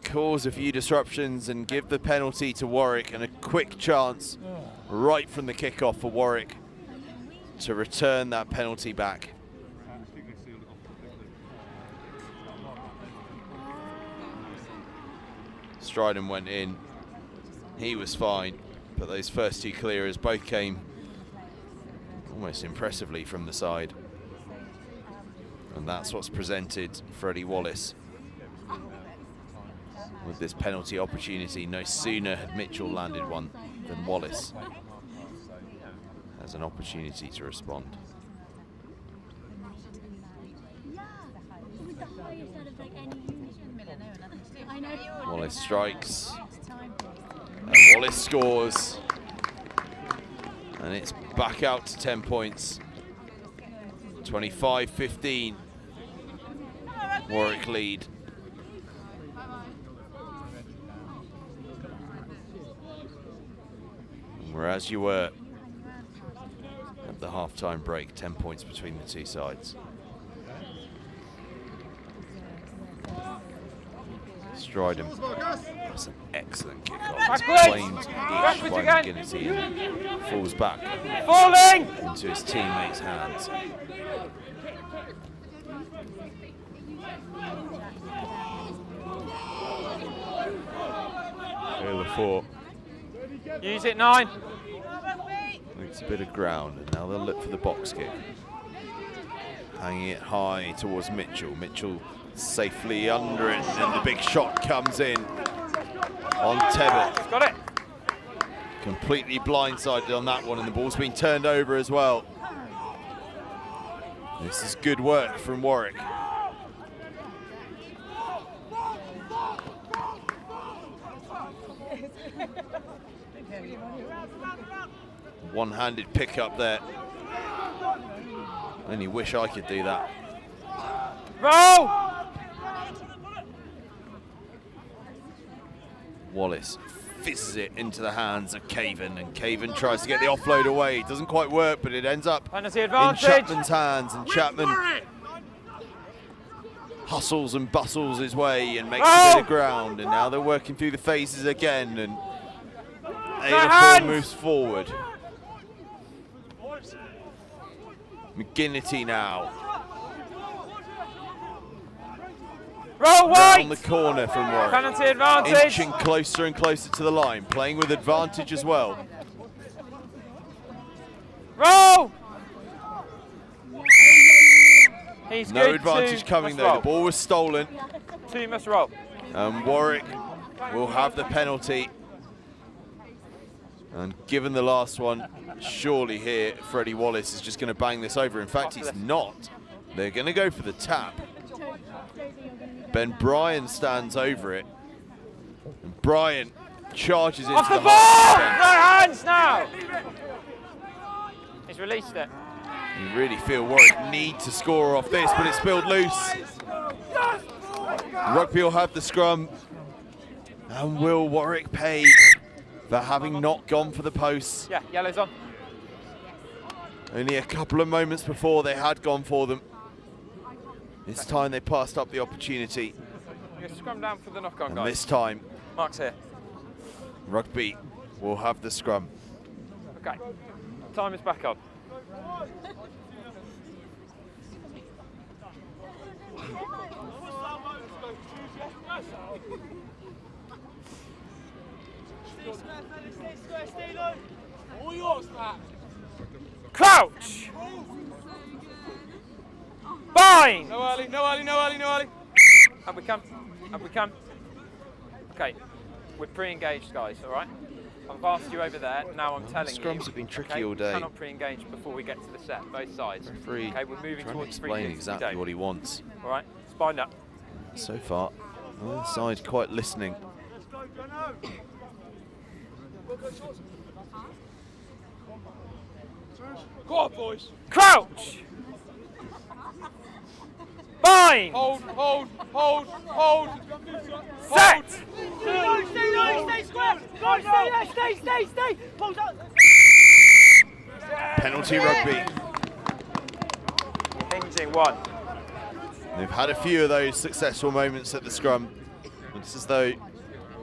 cause a few disruptions and give the penalty to Warwick, and a quick chance right from the kickoff for Warwick to return that penalty back. Stryden went in, he was fine, but those first two clearers both came almost impressively from the side. And that's what's presented Freddie Wallace with this penalty opportunity. No sooner had Mitchell landed one than Wallace has an opportunity to respond. Wallace strikes, and Wallace scores, and it's back out to 10 points. 25-15, Warwick lead. Whereas you were at the half-time break, 10 points between the two sides. Stryden, that's an excellent kickoff. Claimed each by McGinnity and falls back into his teammates' hands. Lafort. Use it, 9. It's a bit of ground, and now they'll look for the box kick. Hanging it high towards Mitchell. Mitchell safely under it, and the big shot comes in on Tebbett. Got it. Completely blindsided on that one, and the ball's been turned over as well. This is good work from Warwick. One-handed pick up there. I only wish I could do that. Roll! Wallace fizzes it into the hands of Caven, and Caven tries to get the offload away. It doesn't quite work, but it ends up in Chapman's hands, and Chapman hustles and bustles his way and makes a bit of ground, and now they're working through the phases again, and Lafort moves forward. McGinnity now. Roll white! Round the corner from Warwick. Penalty advantage. Inching closer and closer to the line, playing with advantage as well. Roll! He's No good. advantage coming though. The ball was stolen. 2 must roll. And Warwick will have the penalty. And given the last one, surely here Freddie Wallace is just going to bang this over. In fact, he's not. They're going to go for the tap. Ben Bryan stands over it. And Bryan charges into Off the the ball! half No hands now! He's released it. You really feel Warwick need to score off this, but it's spilled loose. Rugby will have the scrum. And will Warwick pay for having not gone for the posts? Yeah, yellow's on. Only a couple of moments before they had gone for them. This time they passed up the opportunity. You scrum down for the knock-on, And guys. this time, Mark's here. Rugby will have the scrum. Okay, time is back on. Crouch! Bind! No early, no early, no early, no early. Up we come, up we come. Okay, we're pre-engaged, guys, all right? I've asked you over there, now I'm telling you. Scrums have been tricky okay, all day. We cannot pre-engage before we get to the set, both sides. Referee okay, we're moving trying to towards free explain kicks. exactly what he wants. All right, spine up. So far, the side quite listening. Go on, boys. Crouch! Bind! Hold, hold, hold, hold. Set! Stay square. Go, stay there, stay. Pulls up. Penalty rugby. Hinging one. They've had a few of those successful moments at the scrum, Looks as though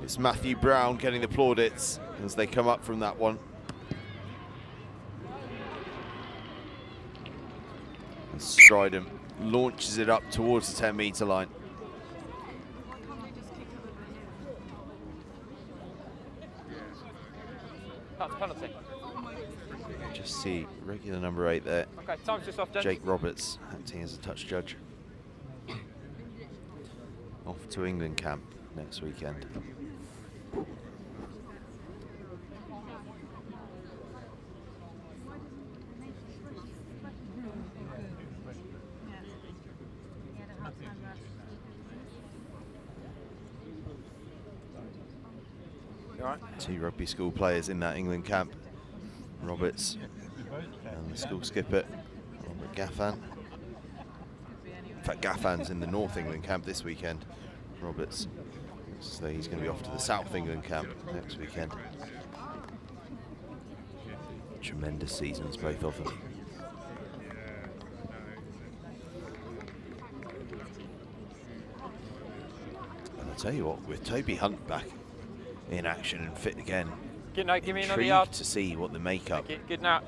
it's Matthew Brown getting the plaudits as they come up from that one. And Stridham launches it up towards the 10-metre line. That's a penalty. Just see regular number 8 there. Okay, time's just off, gents. Jake Roberts acting as a touch judge. Off to England camp next weekend. You all right? 2 rugby school players in that England camp. Roberts and the school skipper, Robert Gaffan. In fact, Gaffan's in the North England camp this weekend. Roberts, so he's going to be off to the South England camp next weekend. Tremendous seasons, both of them. And I'll tell you what, with Toby Hunt back in action and fit again, Good night, give me another intrigued yard. to see what the makeup Good night.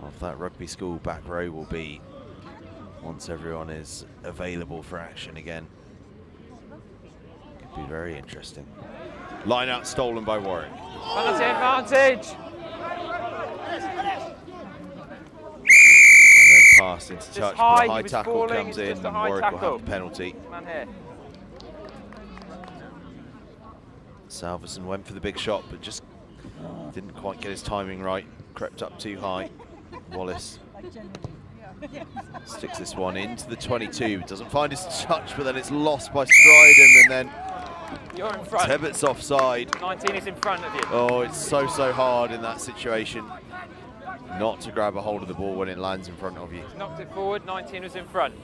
of that rugby school back row will be once everyone is available for action again. Could be very interesting. Line out stolen by Warwick. Penalty advantage. And then passed into Just touch, high, but a he high was tackle falling, comes it's in just a and high Warwick will tackle. have the penalty. Man here. Salverson went for the big shot, but just didn't quite get his timing right. Crept up too high. Wallace sticks this one into the 22. Doesn't find his touch, but then it's lost by Stridham, and then You're in front. Tebbett's offside. 19 is in front of you. Oh, it's so hard in that situation not to grab a hold of the ball when it lands in front of you. Knocked it forward, 19 was in front.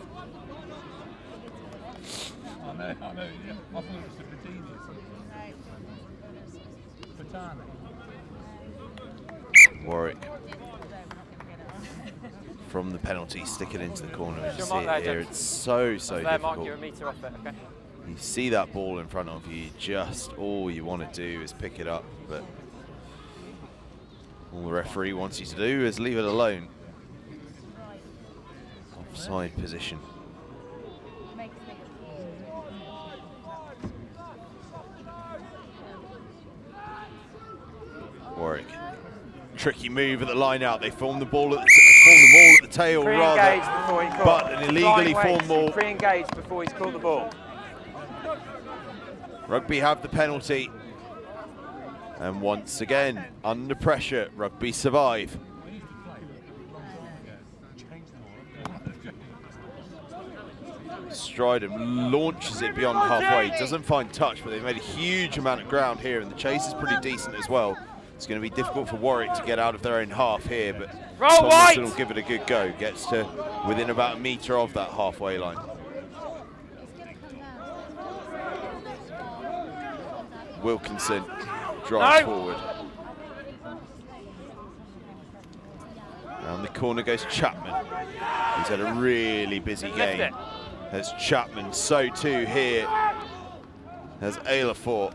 I know, yeah. I thought it was the Virginia. Patani. Warwick from the penalty, stick it into the corner. You Sure, see mark it there, here. James. It's so There, Mark, you're a difficult. metre off it, okay? You see that ball in front of you, just all you want to do is pick it up, but all the referee wants you to do is leave it alone. Offside position. Warwick. Tricky move at the line out. They form the ball at the tail Pre-engaged rather, before he caught. but an illegally Flying formed ball. weights, pre-engaged before he's caught the ball. Rugby have the penalty. And once again, under pressure, Rugby survive. Stridham launches it beyond halfway. Doesn't find touch, but they've made a huge amount of ground here, and the chase is pretty decent as well. It's going to be difficult for Warwick to get out of their own half here, but Tomlinson will give it a good go. Gets to within about a metre of that halfway line. Wilkinson drives forward. Around the corner goes Chapman. He's had a really busy game. As Chapman, so too here as Aylafor.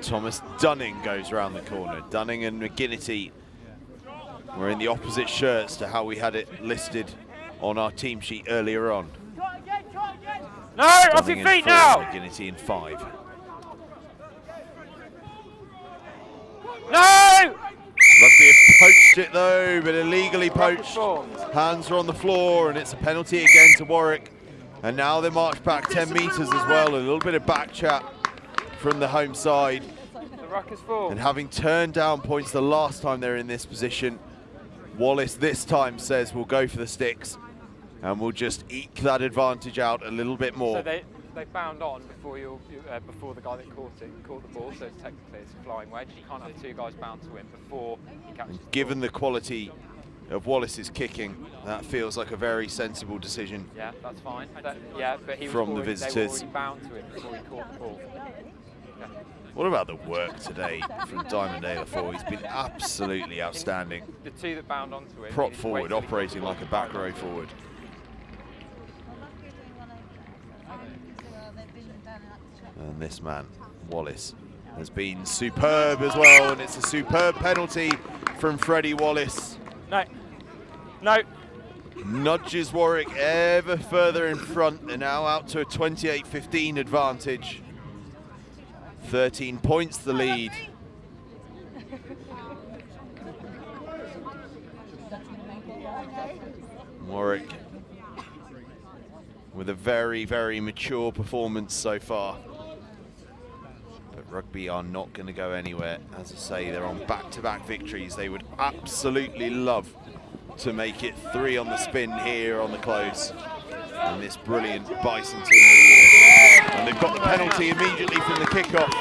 Thomas Dunning goes around the corner. Dunning and McGinnity were in the opposite shirts to how we had it listed on our team sheet earlier on. No, off your Dunning in feet 4, now! McGinnity in 5. No! Rugby have poached it though, but illegally poached. Hands are on the floor and it's a penalty again to Warwick. And now they march back 10 metres as well. A little bit of back chat from the home side. The ruck is full. And having turned down points the last time they're in this position, Wallace this time says we'll go for the sticks and we'll just eke that advantage out a little bit more. So they bound on before before the guy that caught the ball, so technically it's a flying wedge. You can't have two guys bound to him before he catches the Given the quality of Wallace's kicking, that feels like a very sensible decision. Yeah, that's fine. Yeah, but he was From the already, visitors. They were already bound to him before he caught the ball. Yeah. What about the work today from Diamond Aylafor? He's been absolutely outstanding. The two that bound onto it. Prop forward, operating like a back row forward. And this man, Wallace, has been superb as well, and it's a superb penalty from Freddie Wallace. No. No. Nudges Warwick ever further in front. They're now out to a 28-15 advantage. 13 points the lead. Warwick with a very, very mature performance so far. But Rugby are not going to go anywhere. As I say, they're on back-to-back victories. They would absolutely love to make it 3 on the spin here on the close. And this brilliant Bison team of the year. And they've got the penalty immediately from the kickoff.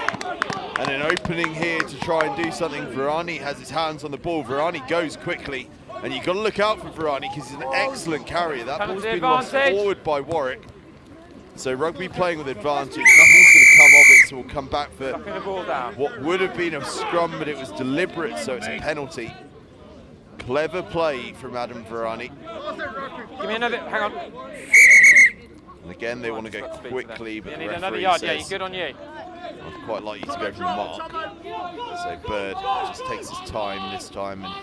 And an opening here to try and do something. Virani has his hands on the ball. Virani goes quickly. And you've got to look out for Virani because he's an excellent carrier. That ball's been lost forward by Warwick. So Rugby playing with advantage. Nothing's going to come of it, so we'll come back for what would have been a scrum, but it was deliberate, so it's a penalty. Clever play from Adam Virani. Give me another, hang on. And again, they want to go quickly, but You the need referee another yard, yeah, says, good on you. I'd quite like you to go from the mark. So Bird just takes his time this time and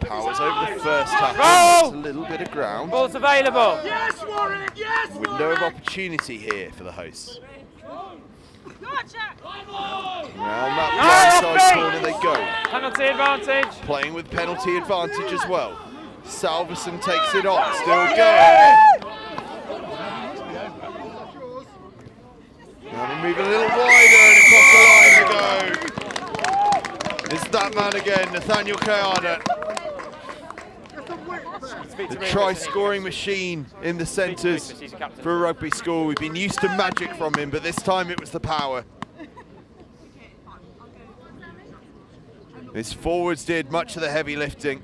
powers over the first tackle. It's a little bit of ground. Ball's available. Yes, Warwick! Yes, Window of opportunity here for the hosts. Around that right side corner they go. Penalty advantage. Playing with penalty advantage as well. Salverson takes it on, still going. Now they move a little wider and across the line they go. It's that man again, Nathaniel Kayada. The try-scoring machine in the centres for Rugby School. We've been used to magic from him, but this time it was the power. His forwards did much of the heavy lifting.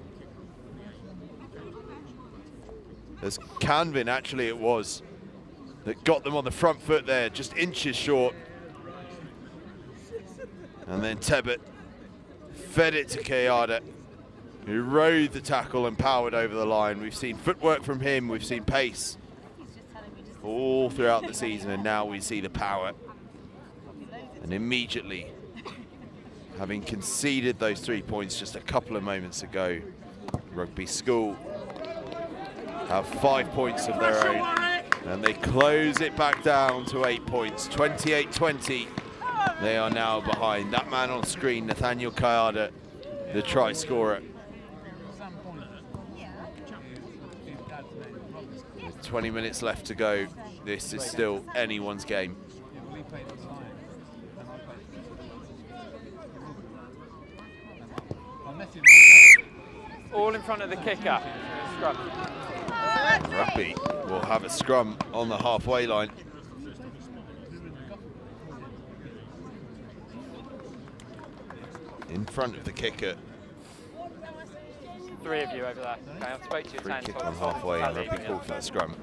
As Canvin, actually it was, that got them on the front foot there, just inches short. And then Tebbett fed it to Kayada, who rode the tackle and powered over the line. We've seen footwork from him, we've seen pace all throughout the season, and now we see the power. And immediately, having conceded those 3 points just a couple of moments ago, Rugby School have 5 points of their own, and they close it back down to 8 points, 28-20. They are now behind. That man on screen, Nathaniel Kayada, the try scorer. With 20 minutes left to go, this is still anyone's game. All in front of the kicker. Scrum. Rugby will have a scrum on the halfway line. In front of the kicker. 3 of you over there. Okay, I'll spoke to your Free 10. kick on halfway and Rugby called for the scrum.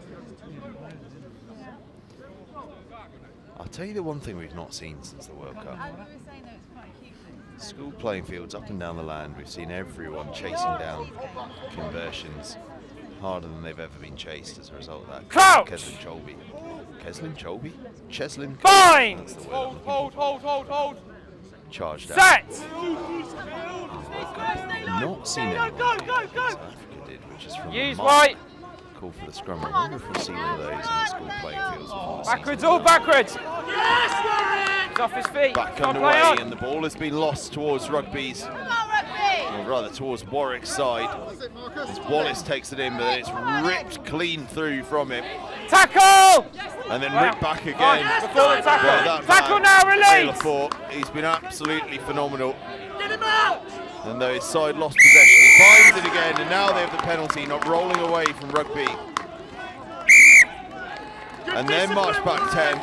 I'll tell you the one thing we've not seen since the World Cup. School playing fields up and down the land. We've seen everyone chasing down conversions harder than they've ever been chased as a result of that. Crouch! Cheslin Cholby. Cheslin Cholby? Cheslin. Bind! Hold. Charged out. Set! Not seen anyone South Africa did, which is from Use the mark. white! Call for the scrum. I wonder if we'll see one of those in the school playing fields before the Backwards, season. all backwards! He's off his feet. Back Can't play underway, on. and the ball has been lost towards Rugby's, or rather towards Warwick's side. As Wallace takes it in, but then it's ripped clean through from him. Tackle! And then ripped back again. Before the tackle. Well, Tackle now, release! Taylor, he's been absolutely phenomenal. And though his side lost possession, he finds it again, and now they have the penalty, not rolling away from Rugby. And then march back 10.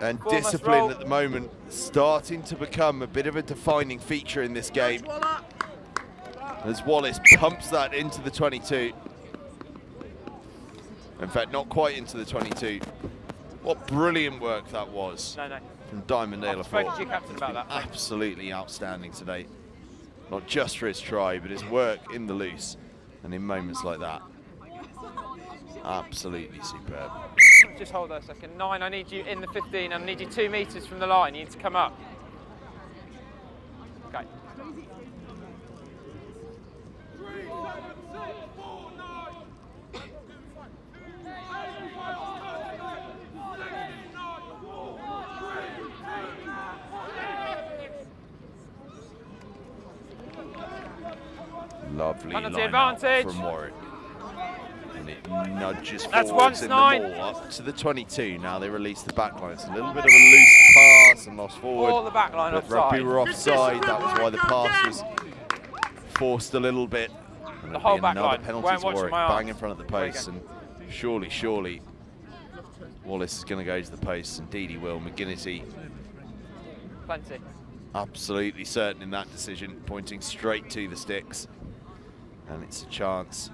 And discipline at the moment starting to become a bit of a defining feature in this game. As Wallace pumps that into the 22. In fact, not quite into the 22. What brilliant work that was from Diamond Naylor. I've spoken to your captain about that. Absolutely outstanding today. Not just for his try, but his work in the loose and in moments like that. Absolutely superb. Just hold that a second. 9, I need you in the 15. I need you 2 metres from the line. You need to come up. Okay. Lovely Penalty line advantage. from Warwick. And it nudges That's forwards once, in 9. the ball up to the 22. Now they release the back line. It's a little bit of a loose pass and lost forward. All the back line but offside. Rugby were offside. That was why the pass was forced a little bit. And The it'll whole be back another line. penalty Won't to watch Warwick. my arms. Bang in front of the There you post. go. And surely, Wallace is going to go to the post. Indeed he will. McGinnity Plenty. absolutely certain in that decision, pointing straight to the sticks. And it's a chance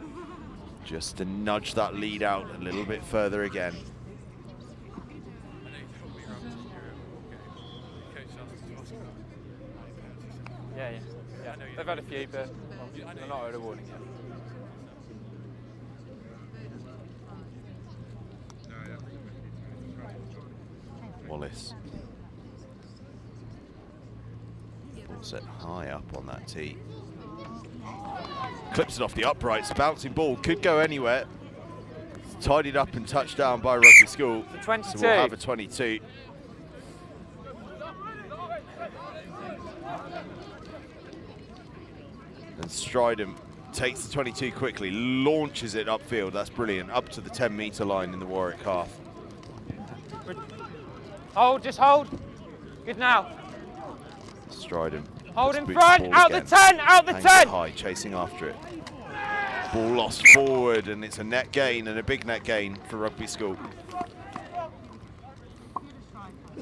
just to nudge that lead out a little bit further again. Yeah. They've had a few, but they're not heard a warning yet. Wallace. Ball set high up on that tee. Clips it off the uprights. Bouncing ball, could go anywhere. It's tidied up and touched down by Rugby School. The 22. So we'll have a 22. And Stridham takes the 22 quickly, launches it upfield. That's brilliant. Up to the 10-metre line in the Warwick half. Hold, just hold. Good now. Stridham. Hold puts in boots front, ball out again. the 10, out the Hangs 10. it high, chasing after it. Ball lost forward, and it's a net gain, and a big net gain for Rugby School.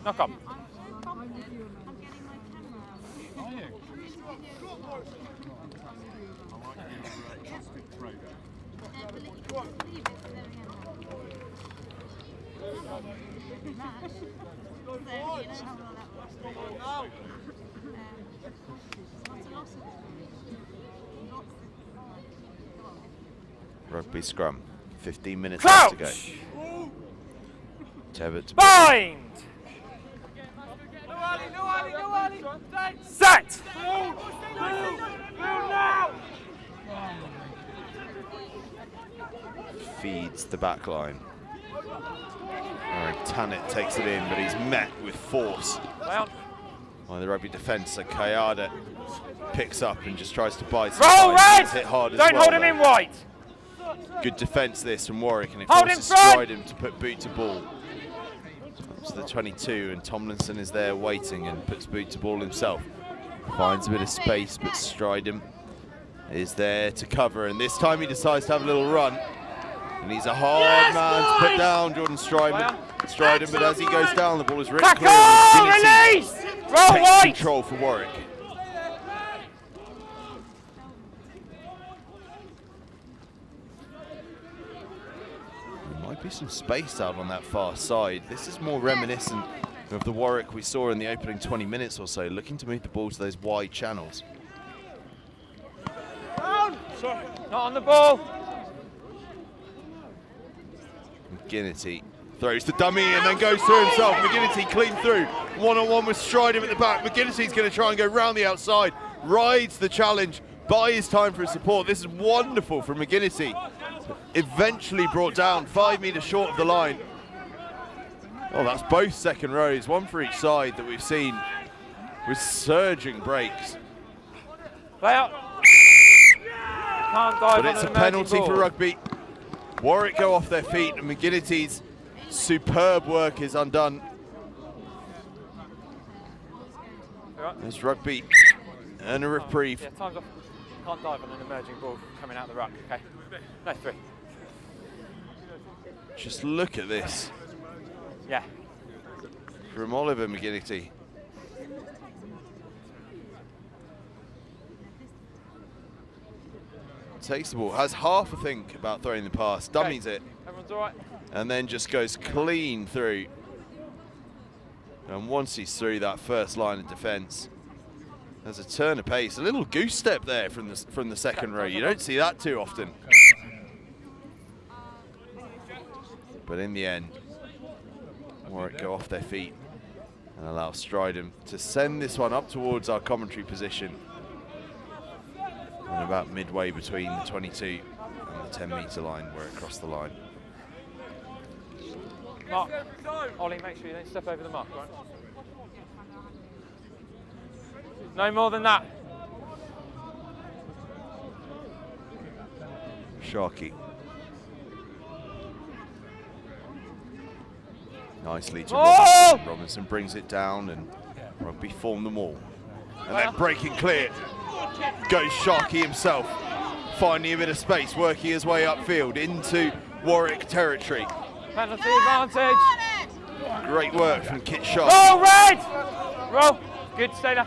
Knock up. Rugby scrum, 15 minutes Crouch. left to go. Tebbett to Bind. Set. feeds the back line. Tannett takes it in, but he's met with force by the Rugby defence. So Kayada picks up and just tries to buy some Roll time. red! He's hit hard as Don't well, hold him though. in white. Good defence this from Warwick, and it Hold forces in front! Stridham to put boot to ball. Up to the 22, and Tomlinson is there waiting and puts boot to ball himself. Finds a bit of space, but Stridham is there to cover, and this time he decides to have a little run. And he's a hard man to put down, Jordan Stridham, but as he goes down, the ball is ripped clear. Tackle! And Release! Roll takes white! control for Warwick. There might be some space out on that far side. This is more reminiscent of the Warwick we saw in the opening 20 minutes or so, looking to move the ball to those wide channels. Not on the ball. McGinnity throws the dummy and then goes through himself. McGinnity clean through. One-on-one with Stridham at the back. McGinnity's going to try and go round the outside. Rides the challenge, buys time for his support. This is wonderful from McGinnity. Eventually brought down 5 metres short of the line. Oh, that's both second rows, one for each side that we've seen with surging breaks. Play out. Can't dive But on it's an a emerging penalty ball. for Rugby. Warwick go off their feet, and McGinnity's superb work is undone. There's Rugby and a reprieve. Yeah, time's off. Can't dive on an emerging ball coming out the ruck. Okay. No, 3. Just look at this Yeah. from Oliver McGinnity. Takes the ball, has half a think about throwing the pass, dummies it, Everyone's all right. and then just goes clean through. And once he's through that first line of defence, there's a turn of pace, a little goose step there from the second row. You don't see that too often. But in the end, Warwick go off their feet and allow Stridham to send this one up towards our commentary position. And about midway between the 22 and the 10-metre line, where it crossed the line. Mark, Ollie, make sure you don't step over the mark, right? No more than that. Sharkey. Nicely to Robinson. Robinson brings it down and Rugby form them all. And then breaking clear goes Sharkey himself, finding a bit of space, working his way upfield into Warwick territory. Penalty advantage. Great work from Kit Sharkey. Roll, Red! Roll. Good, stay there.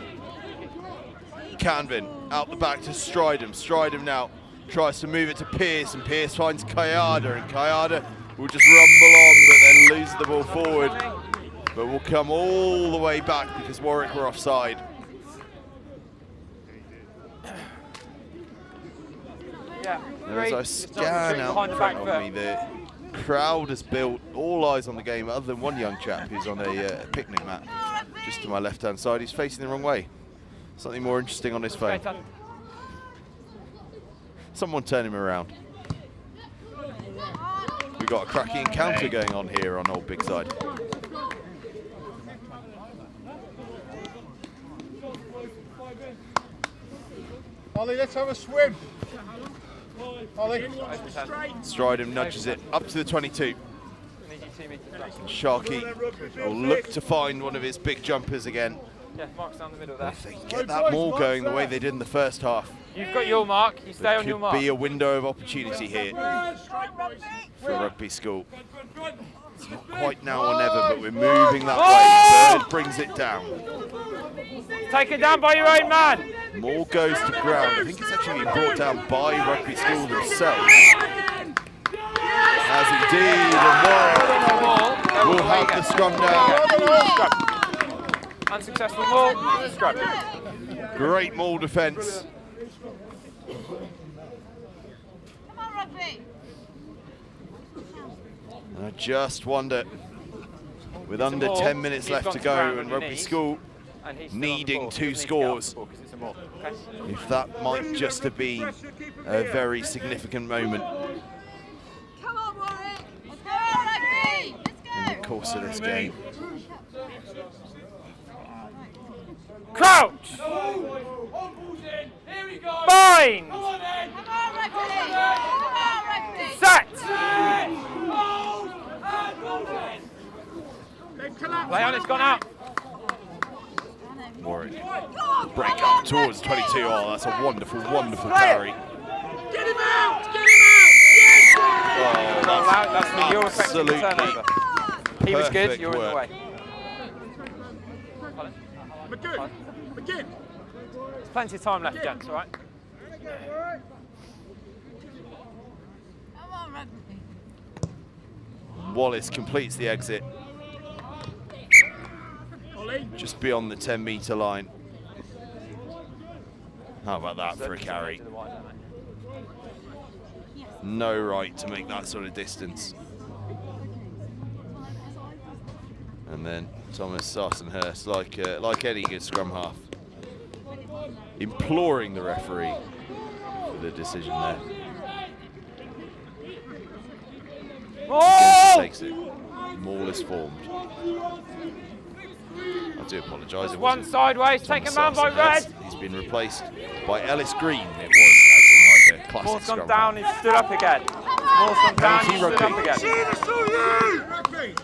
Canvin out the back to Stridham. Stridham now tries to move it to Pearce, and Pearce finds Kayada, and Kayada will just rumble on but then lose the ball forward. But will come all the way back because Warwick were offside. Yeah. And as I scan out in front of me, the crowd has built, all eyes on the game other than one young chap who's on a picnic mat just to my left-hand side. He's facing the wrong way. Something more interesting on his phone. Someone turn him around. We've got a cracking encounter going on here on Old Big Side. Ollie, let's have a swim. Ollie. Stridham nudges it up to the 22. Sharkey will look to find one of his big jumpers again. Yeah, Mark's down the middle there. If they can get that maul going the way they did in the first half, You've got your mark, you stay on your mark. could be a window of opportunity here for Rugby School. It's not quite now or never, but we're moving that way. Bird brings it down. Take it down by your own man. Maul goes to ground. I think it's actually been brought down by Rugby School themselves. As indeed, and Warwick will have the scrum down. Unsuccessful maul, scrub. Great maul defence. Come on, Rugby. And I just wonder, with under maul. 10 minutes He's left gone to to go ground on and your Rugby knees. School And he's still needing on the ball, 2 he doesn't need to get off scores, the ball 'cause it's a maul, okay? if that might just have been a very significant moment Come on, Warwick. Let's go, Rugby. Let's go. in the course of this game. Crouch! Bind! Come on, Rugby. Come on, Rugby. Set! Lay on, it's gone out. Warwick break up towards 22. Oh, that's a wonderful, wonderful carry. Get him out! Get him out! Yes! Oh, That's the your effective turnover. He was good, perfect you're in the work. way. McGinn! McGinn! There's plenty of time left, gents, all right? Come on, Rugby. Wallace completes the exit Ollie! just beyond the 10-metre line. How about that for a carry? No right to make that sort of distance. And then Thomas Sarsenhurst, like any good scrum half, imploring the referee for the decision there. Oh! Takes it. Maul is formed. I do apologise. It One wasn't sideways, Thomas take a man by Sarsenhurst. red. He's been replaced by Ellis Green. It was acting like a classic Ball's gone scrum down, half. he's stood up again. Ball's gone down, he's stood up Rugby. again. Rugby!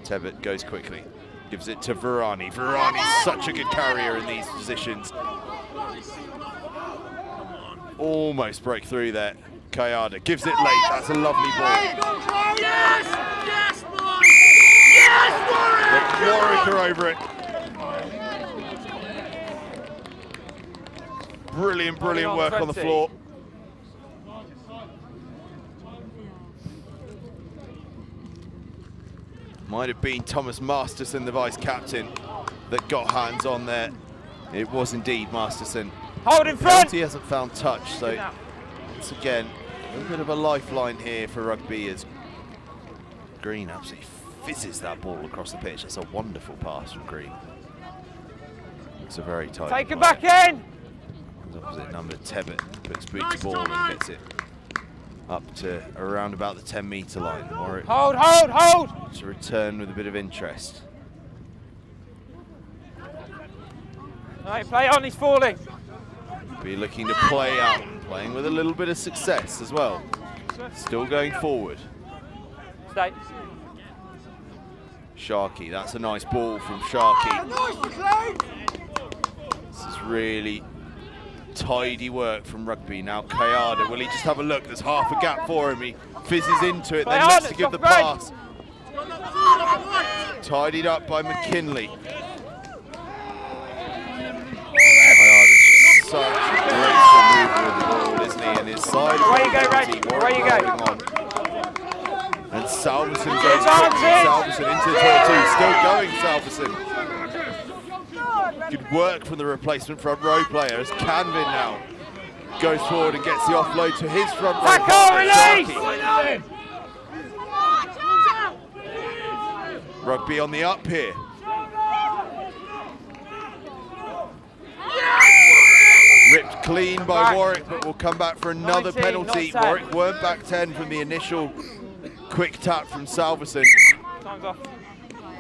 Tebbett goes quickly, gives it to Varani. Varani's such a good carrier in these positions. Almost break through there. Kayada gives it late. That's a lovely ball. Yes! Yes, boys! Yes, Warwick! But Warwick are over it. Brilliant, brilliant work on the floor. Might have been Thomas Masterson, the vice captain, that got hands on there. It was indeed Masterson. Hold in front. He hasn't found touch, so once again, a little bit of a lifeline here for Rugby as Green absolutely fizzes that ball across the pitch. That's a wonderful pass from Green. It's a very tight. Take it back in. His opposite number, Tebbett, puts boot to ball and gets it up to around about the 10-metre line. Warwick Hold. to return with a bit of interest. Right, play on, he's falling. Be looking to play out, playing with a little bit of success as well. Still going forward. Stay. Sharkey, that's a nice ball from Sharkey. This is really tidy work from Rugby. Now Kayada, will he just have a look? There's half a gap for him. He fizzes into it, then lets to give the pass. Tidied up by McKinley. Kayada's just such a graceful mover with the ball, isn't he? And his side Away you go, Reg. Away you go. And Salverson goes quickly. Salverson into the 22. Still going, Salverson. Good work from the replacement front row player as Canvin now goes forward and gets the offload to his front row partner, Sharkey. Rugby on the up here. Ripped clean by Warwick, but will come back for another 19, penalty. Warwick weren't back 10 from the initial quick tap from Salverson. Time's off.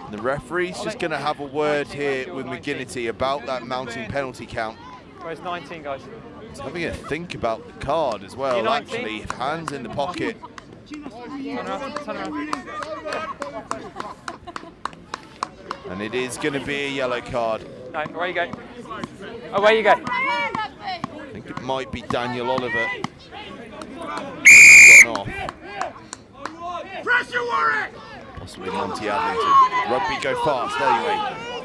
The referee's just going to have a word here with McGinnity about that mounting penalty count. Where's 19, guys? He's having a think about the card as well, actually. Hands in the pocket. Turn around. And it is going to be a yellow card. No, away you go. Away you go. I think it might be Daniel Oliver. Gone off. Pressure, Warwick! Possibly Monty Adlington. Rugby go fast anyway.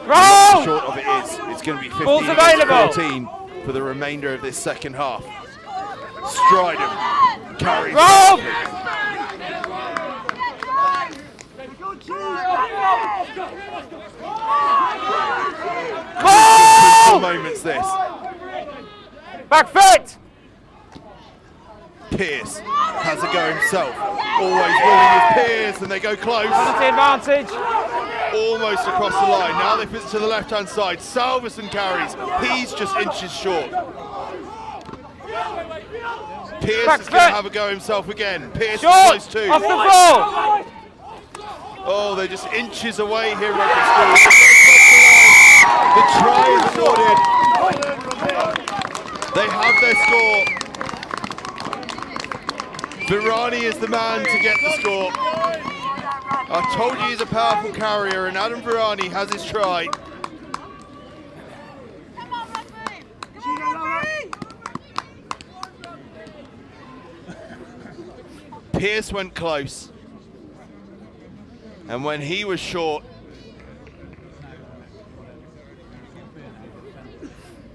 Roll! Short of it is. It's going to be 15 Ball's against available. 14 for the remainder of this second half. Stridham carries. Roll! Crucial moments this. Back foot! Pearce has a go himself. Always willing with Pearce, and they go close. Penalty advantage. Almost across the line. Now they fit to the left-hand side. Salverson carries. He's just inches short. Pearce is going to have a go himself again. Pearce is close too. Off the ball! Oh, they're just inches away here, Rugby School. The try is awarded. They have their score. Virani is the man to get the score. I told you he's a powerful carrier, and Adam Virani has his try. Pearce went close. And when he was short,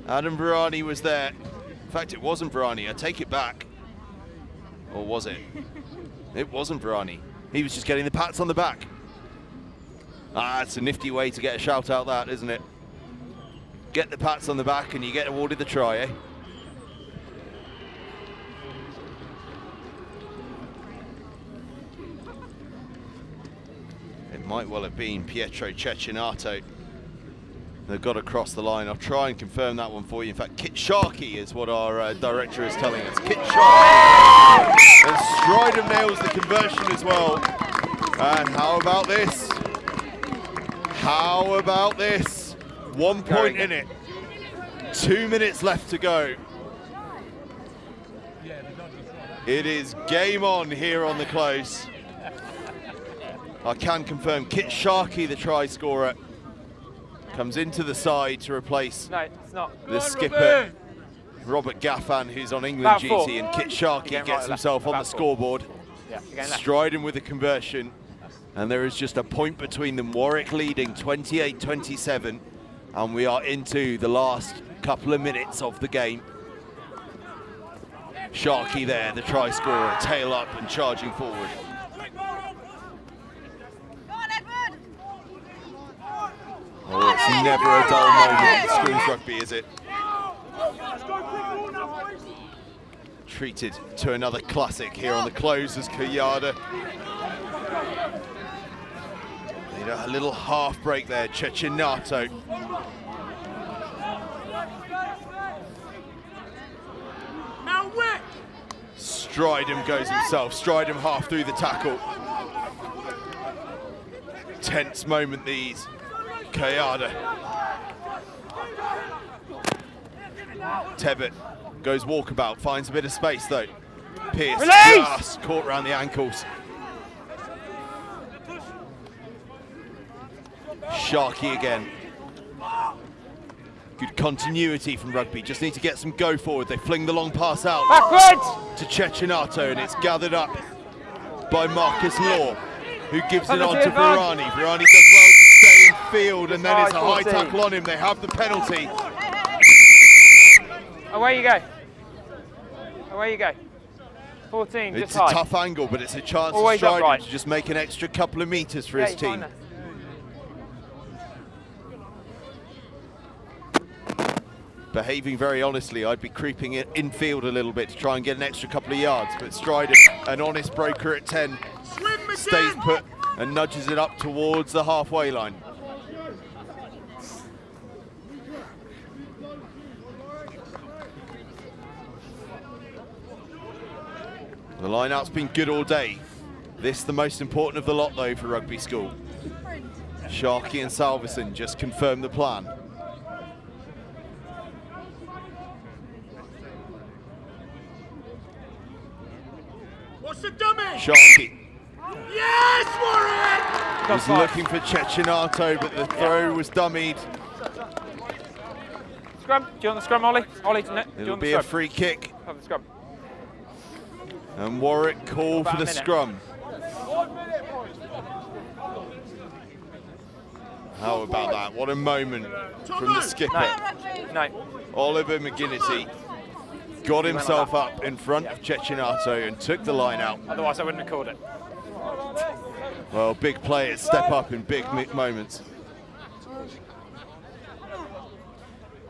Adam Virani was there. In fact, it wasn't Virani. I take it back. Or was it? It wasn't Virani. He was just getting the pats on the back. Ah, it's a nifty way to get a shout out, that, isn't it? Get the pats on the back and you get awarded the try, eh? It might well have been Pietro Cecchinato that got across the line. I'll try and confirm that one for you. In fact, Kit Sharkey is what our director is telling us. Kit Sharkey. And Stridham nails the conversion as well. And how about this? How about this? 1 point in it. 2 minutes left to go. It is game on here on the close. I can confirm Kit Sharkey, the try scorer, comes into the side to replace the skipper, Robert Gaffan, who's on England duty, and Kit Sharkey gets himself on the scoreboard. Striding with the conversion, and there is just a point between them. Warwick leading 28-27, and we are into the last couple of minutes of the game. Sharkey there, the try scorer, tail up and charging forward. Oh, it's never a dull moment in schools rugby, is it? treated to another classic here on the close as Kayada. Need a little half break there, Cecchinato. Stridham goes himself, Stridham half through the tackle. Tense moment these, Kayada. Tebbett goes walkabout, finds a bit of space though. Pearce just caught around the ankles. Sharkey again. Good continuity from Rugby, just need to get some go forward. They fling the long pass out backwards to Cecchinato, and it's gathered up by Marcus Law, who gives it on to Virani. Virani does well to stay in field, and then it's a high tackle on him. They have the penalty. Away you go. Away you go. 14, it's just a high. tough angle, but it's a chance for Always Stridham upright. to just make an extra couple of meters for his team. Behaving very honestly, I'd be creeping it infield a little bit to try and get an extra couple of yards, but Stridham, an honest broker at 10, stays put and nudges it up towards the halfway line. The line-out's been good all day. This the most important of the lot though for Rugby School. Sharkey and Salverson just confirm the plan. What's the dummy? Sharkey Yes, Warwick! was looking for Cecchinato, but the throw was dummied. Scrum. Do you want the scrum, Ollie? Ollie, do you It'll want be the a scrum? free kick, Have the scrum. and Warwick call About for a the minute. scrum. How about that? What a moment from the skipper. No. Oliver McGinnity got himself up in front of Cecchinato and took the line out. Otherwise I wouldn't have called it. Well, big players step up in big moments.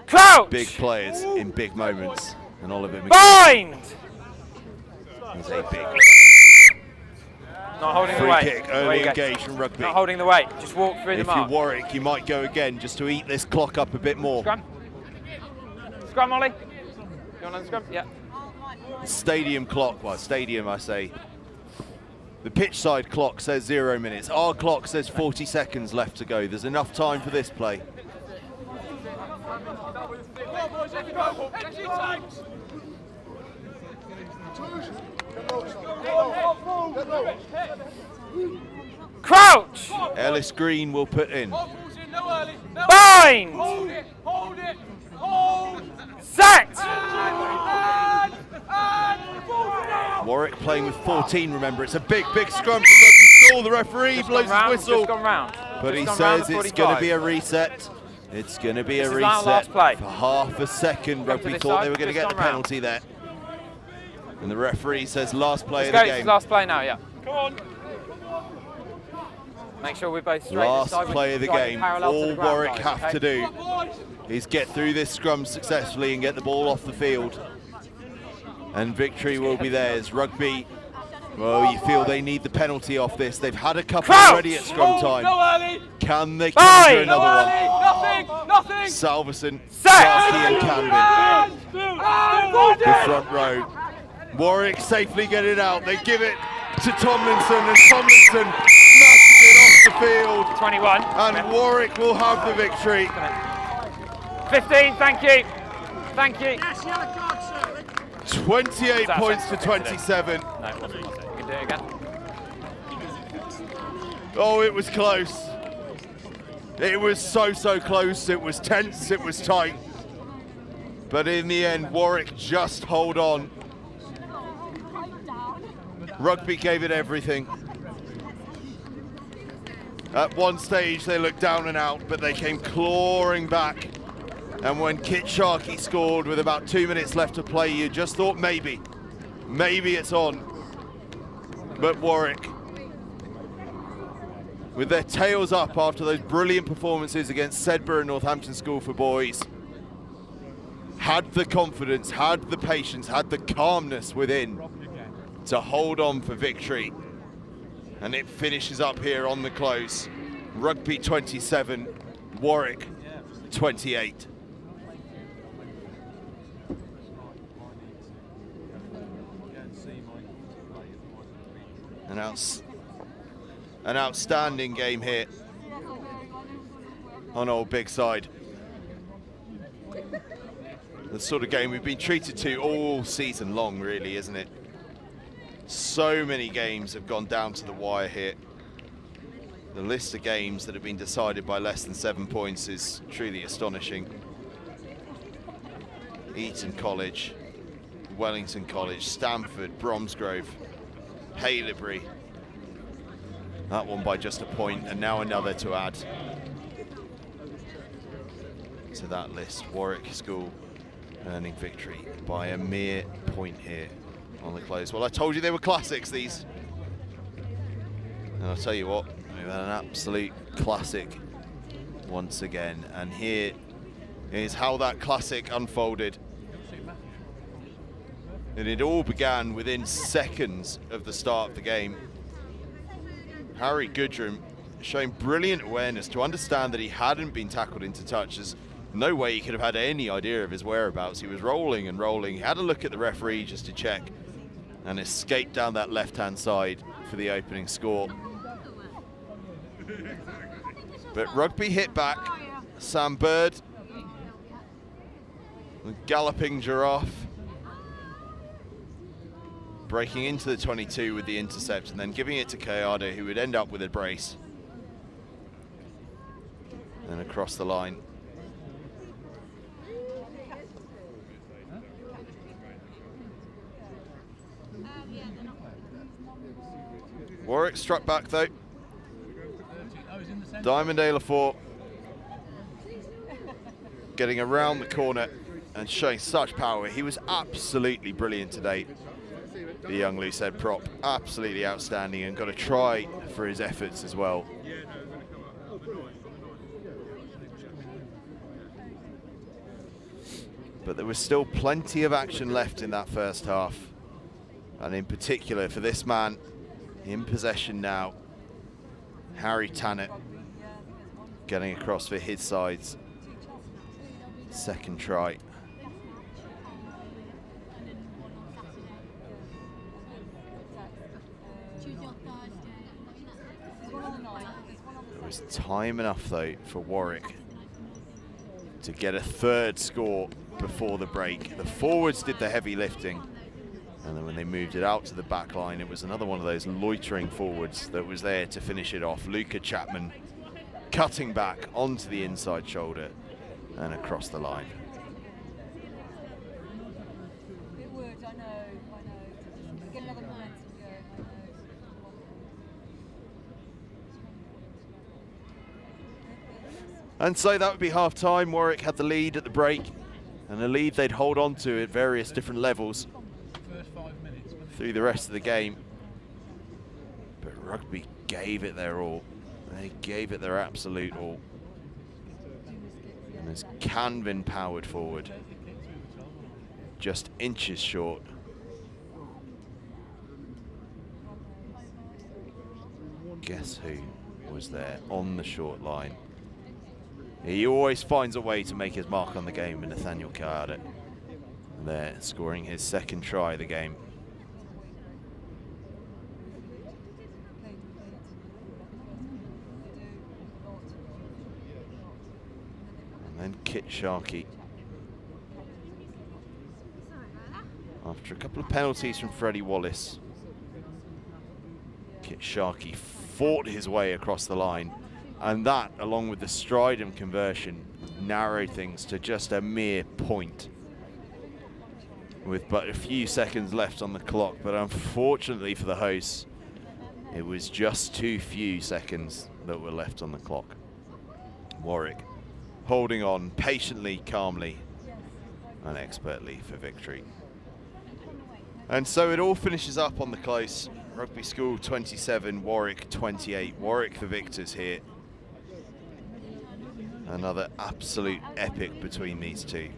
Crouch! Big players in big moments. And Oliver McGinnity Bind! is a big Not holding the free weight. kick, Away early you go. engage from Rugby. Not holding the weight. Just walk through the If you're mark. Warwick, you might go again just to eat this clock up a bit more. Scrum. Scrum, Ollie. You want on the scrum? Yeah. Stadium clock, well, stadium I say. The pitch side clock says 0 minutes. Our clock says 40 seconds left to go. There's enough time for this play. Crouch! Ellis Green will put in. Bind! Sacked! Warwick playing with 14, remember. It's a big scrum from Rugby School. The referee blows his whistle. Just gone round. But he Just gone round says the it's going to 45. be a reset. It's going to be This a is our reset last play. for half a second. Come to Rugby this thought they side, were going to just get the gone round. penalty there. And the referee says last play Let's of go, the it's game. his last play now, yeah. Come on. Make sure we're both straight Last this side. play of the Driving game. parallel to All the ground, Warwick guys, have okay? to do is get through this scrum successfully and get the ball off the field. And victory will be theirs. Rugby, well, you feel they need the penalty off this. They've had a couple Crouch! already at scrum time. Can they Bind! conjure another one? Nothing! Salverson, Sack! Sharkey and Canvin. The front row. Warwick safely get it out. They give it to Tomlinson, and Tomlinson smashes it off the field. 21. And Warwick will have the victory. 15, thank you. Thank you. Yes, yellow card, sir. 28 points to 27. No, it wasn't, was it? You can do it again. Oh, it was close. It was so close. It was tense, it was tight. But in the end, Warwick just hold on. Rugby gave it everything. At one stage, they looked down and out, but they came clawing back. And when Kit Sharkey scored with about 2 minutes left to play, you just thought maybe it's on. But Warwick, with their tails up after those brilliant performances against Sedbergh and Northampton School for boys, had the confidence, had the patience, had the calmness within to hold on for victory. And it finishes up here on the close. Rugby 27, Warwick 28. An outstanding game here on Old Big Side. The sort of game we've been treated to all season long, really, isn't it? So many games have gone down to the wire here. The list of games that have been decided by less than 7 points is truly astonishing. Eton College, Wellington College, Stamford, Bromsgrove, Haileybury. That one by just a point, and now another to add to that list. Warwick School earning victory by a mere point here on the close. Well, I told you they were classics, these. And I'll tell you what, we've had an absolute classic once again. And here is how that classic unfolded. And it all began within seconds of the start of the game. Harry Goodrum showing brilliant awareness to understand that he hadn't been tackled into touch. There's no way he could have had any idea of his whereabouts. He was rolling and rolling. He had a look at the referee just to check and escaped down that left-hand side for the opening score. But Rugby hit back. Sam Bird, the galloping giraffe, breaking into the 22 with the intercept and then giving it to Kayada, who would end up with a brace. And across the line. Warwick struck back though. Diamond Alafor getting around the corner and showing such power. He was absolutely brilliant today. The young loosehead prop, absolutely outstanding, and got a try for his efforts as well. But there was still plenty of action left in that first half, and in particular for this man in possession now, Harry Tannett, getting across for his side's second try. There was time enough though for Warwick to get a third score before the break. The forwards did the heavy lifting, and then when they moved it out to the back line, it was another one of those loitering forwards that was there to finish it off. Luca Chapman cutting back onto the inside shoulder and across the line. It would, I know. Get another man to go, I know. And so that would be half time. Warwick had the lead at the break, and a lead they'd hold on to at various different levels through the rest of the game. But Rugby gave it their all. They gave it their absolute all. And as Canvin powered forward, just inches short. Guess who was there on the short line? He always finds a way to make his mark on the game, and Nathaniel Kayada there scoring his second try of the game. And then Kit Sharkey, after a couple of penalties from Freddie Wallace, Kit Sharkey fought his way across the line, and that, along with the stride and conversion, narrowed things to just a mere point with but a few seconds left on the clock. But unfortunately for the hosts, it was just too few seconds that were left on the clock. Warwick holding on patiently, calmly, and expertly for victory. And so it all finishes up on the close. Rugby School 27, Warwick 28. Warwick the victors here. Another absolute epic between these two.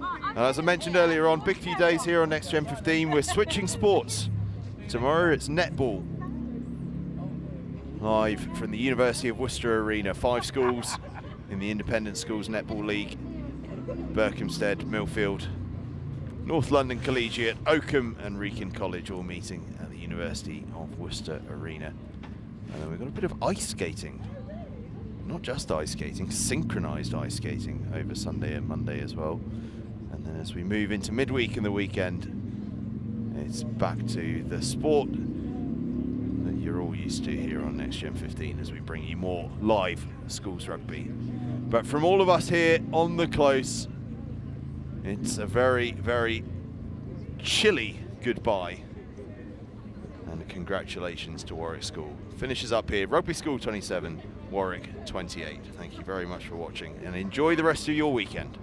And as I mentioned earlier on, big few days here on Next Gen 15. We're switching sports. Tomorrow it's netball. Live from the University of Worcester Arena. 5 schools in the Independent Schools Netball League. Berkhamsted, Millfield, North London Collegiate, Oakham and Wrekin College all meeting at the University of Worcester Arena. And then we've got a bit of ice skating. Not just ice skating, synchronised ice skating over Sunday and Monday as well. And then as we move into midweek and the weekend, it's back to the sport that you're all used to here on Next Gen 15 as we bring you more live schools rugby. But from all of us here on the close, it's a very, very chilly goodbye and congratulations to Warwick School. Finishes up here, Rugby School 27, Warwick 28. Thank you very much for watching and enjoy the rest of your weekend.